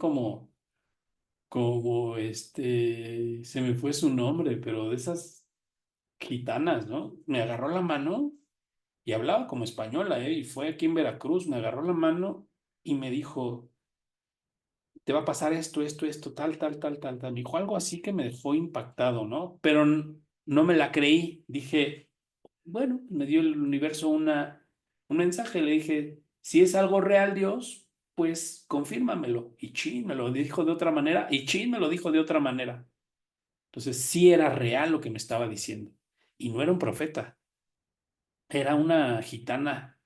se me fue su nombre, pero de esas gitanas, ¿no? Me agarró la mano y hablaba como española, ¿eh? Y fue aquí en Veracruz, me agarró la mano y me dijo, te va a pasar esto, tal, tal, tal, tal, tal. Me dijo algo así que me dejó impactado, ¿no? Pero no me la creí. Dije, bueno, me dio el universo un mensaje. Le dije, si es algo real, Dios, pues confírmamelo. Y Chin me lo dijo de otra manera, y Chin me lo dijo de otra manera. Entonces, sí era real lo que me estaba diciendo. Y no era un profeta, era una gitana.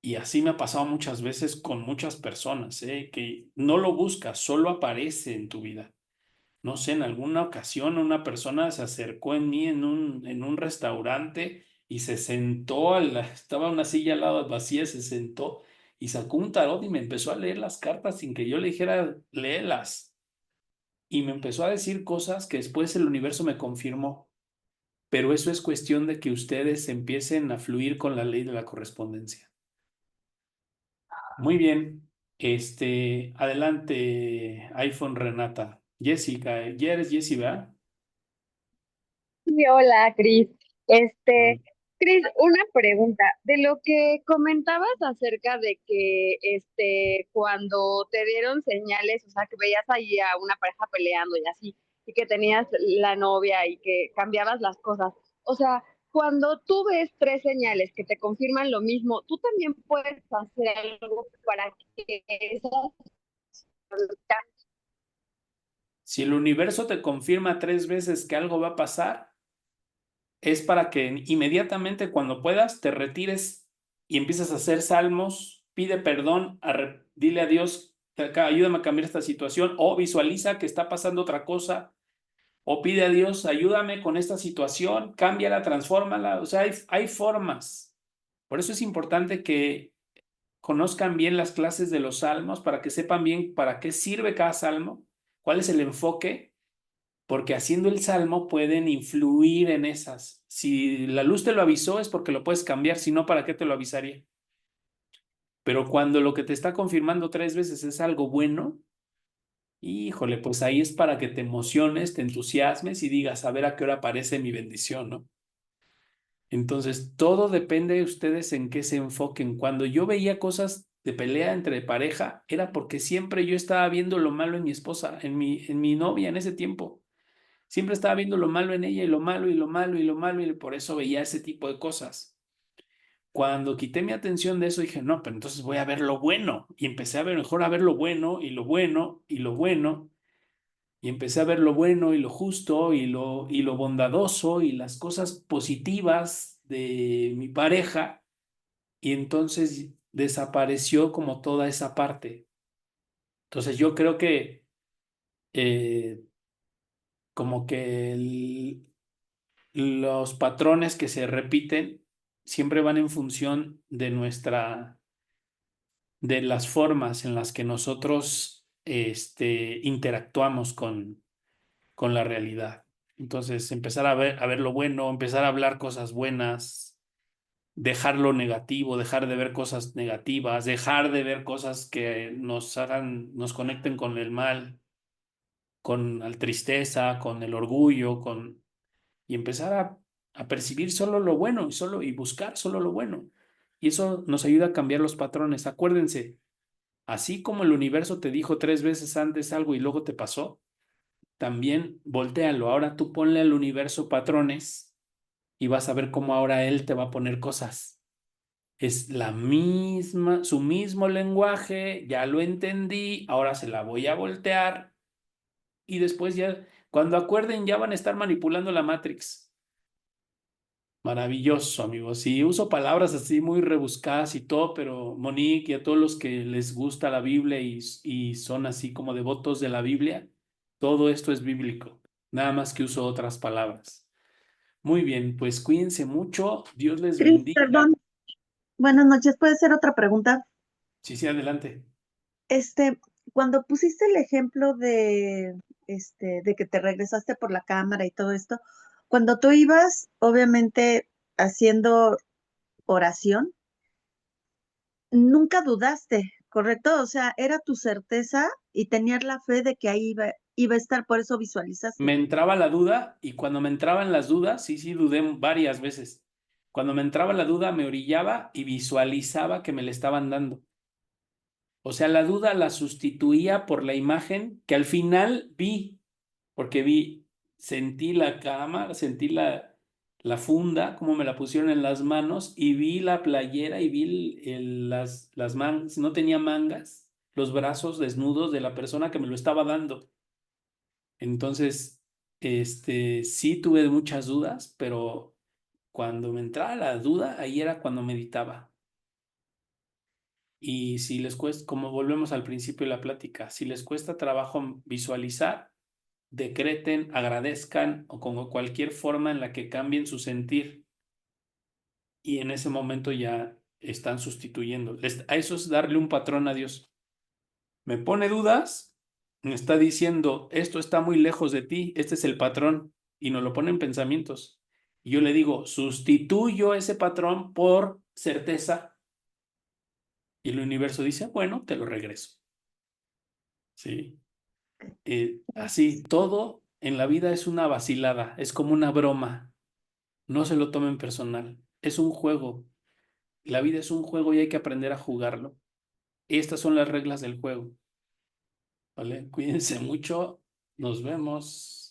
Y así me ha pasado muchas veces con muchas personas, ¿eh? Que no lo buscas, solo aparece en tu vida. No sé, en alguna ocasión una persona se acercó en mí en un restaurante y se sentó, estaba una silla al lado vacía, se sentó y sacó un tarot y me empezó a leer las cartas sin que yo le dijera, léelas. Y me empezó a decir cosas que después el universo me confirmó. Pero eso es cuestión de que ustedes empiecen a fluir con la ley de la correspondencia. Muy bien. Adelante, iPhone Renata. Jessica, ya eres Jessie, ¿verdad? Sí, hola, Cris. Cris, una pregunta. De lo que comentabas acerca de que cuando te dieron señales, o sea, que veías ahí a una pareja peleando y así, y que tenías la novia y que cambiabas las cosas. O sea, cuando tú ves tres señales que te confirman lo mismo, tú también puedes hacer algo para que esas Si el universo te confirma 3 veces que algo va a pasar, es para que inmediatamente cuando puedas te retires y empieces a hacer salmos, pide perdón, dile a Dios, ayúdame a cambiar esta situación, o visualiza que está pasando otra cosa, o pide a Dios, ayúdame con esta situación, cámbiala, transfórmala. O sea, hay formas. Por eso es importante que conozcan bien las clases de los salmos para que sepan bien para qué sirve cada salmo, cuál es el enfoque, porque haciendo el salmo pueden influir en esas. Si la luz te lo avisó es porque lo puedes cambiar, si no, ¿para qué te lo avisaría? Pero cuando lo que te está confirmando 3 veces es algo bueno, híjole, pues ahí es para que te emociones, te entusiasmes y digas, a ver a qué hora aparece mi bendición, ¿no? Entonces, todo depende de ustedes en qué se enfoquen. Cuando yo veía cosas de pelea entre pareja, era porque siempre yo estaba viendo lo malo en mi esposa, en mi novia en ese tiempo. Siempre estaba viendo lo malo en ella y lo malo y lo malo y lo malo y por eso veía ese tipo de cosas. Cuando quité mi atención de eso dije, no, pero entonces voy a ver lo bueno y empecé a ver mejor a ver lo bueno y lo bueno y lo bueno Y empecé a ver lo bueno y lo justo y lo bondadoso y las cosas positivas de mi pareja. Y entonces desapareció como toda esa parte. Entonces yo creo que eh, como que los patrones que se repiten siempre van en función de las formas en las que nosotros interactuamos con la realidad. Entonces, empezar a ver lo bueno, empezar a hablar cosas buenas, dejar lo negativo, dejar de ver cosas negativas, dejar de ver cosas que nos conecten con el mal, con la tristeza, con el orgullo, y empezar a percibir solo lo bueno y buscar solo lo bueno. Y eso nos ayuda a cambiar los patrones. Acuérdense, así como el universo te dijo 3 veces antes algo y luego te pasó, también voltéalo. Ahora tú ponle al universo patrones y vas a ver cómo ahora él te va a poner cosas. Es la misma, su mismo lenguaje, ya lo entendí, ahora se la voy a voltear y después ya, cuando acuerden, ya van a estar manipulando la Matrix. Maravilloso, amigos. Sí, uso palabras así muy rebuscadas y todo, pero Monique y a todos los que les gusta la Biblia y son así como devotos de la Biblia, todo esto es bíblico. Nada más que uso otras palabras. Muy bien, pues cuídense mucho. Dios les Cris, bendiga. perdón. Buenas noches. ¿Puede ser otra pregunta? Sí, sí, adelante. Este, cuando pusiste el ejemplo de que te regresaste por la cámara y todo esto, cuando tú ibas, obviamente, haciendo oración, nunca dudaste, ¿correcto? O sea, era tu certeza y tenías la fe de que ahí iba a estar, por eso visualizaste. Me entraba la duda y cuando me entraban las dudas, sí, sí, dudé varias veces. Cuando me entraba la duda, me orillaba y visualizaba que me le estaban dando. O sea, la duda la sustituía por la imagen que al final vi, porque sentí la cama, sentí la funda, como me la pusieron en las manos, y vi la playera y vi las mangas, no tenía mangas, los brazos desnudos de la persona que me lo estaba dando. Entonces, sí tuve muchas dudas, pero cuando me entraba la duda, ahí era cuando meditaba. Y si les cuesta, como volvemos al principio de la plática, si les cuesta trabajo visualizar, decreten, agradezcan o con cualquier forma en la que cambien su sentir y en ese momento ya están sustituyendo. A eso es darle un patrón a Dios. Me pone dudas, me está diciendo, esto está muy lejos de ti, este es el patrón y nos lo pone en pensamientos. Y yo le digo, sustituyo ese patrón por certeza y el universo dice, bueno, te lo regreso. Sí. Así, Gracias. todo en la vida es una vacilada, es como una broma. No se lo tomen personal. Es un juego. La vida es un juego y hay que aprender a jugarlo. Estas son las reglas del juego. ¿Vale? Cuídense mucho. Nos vemos.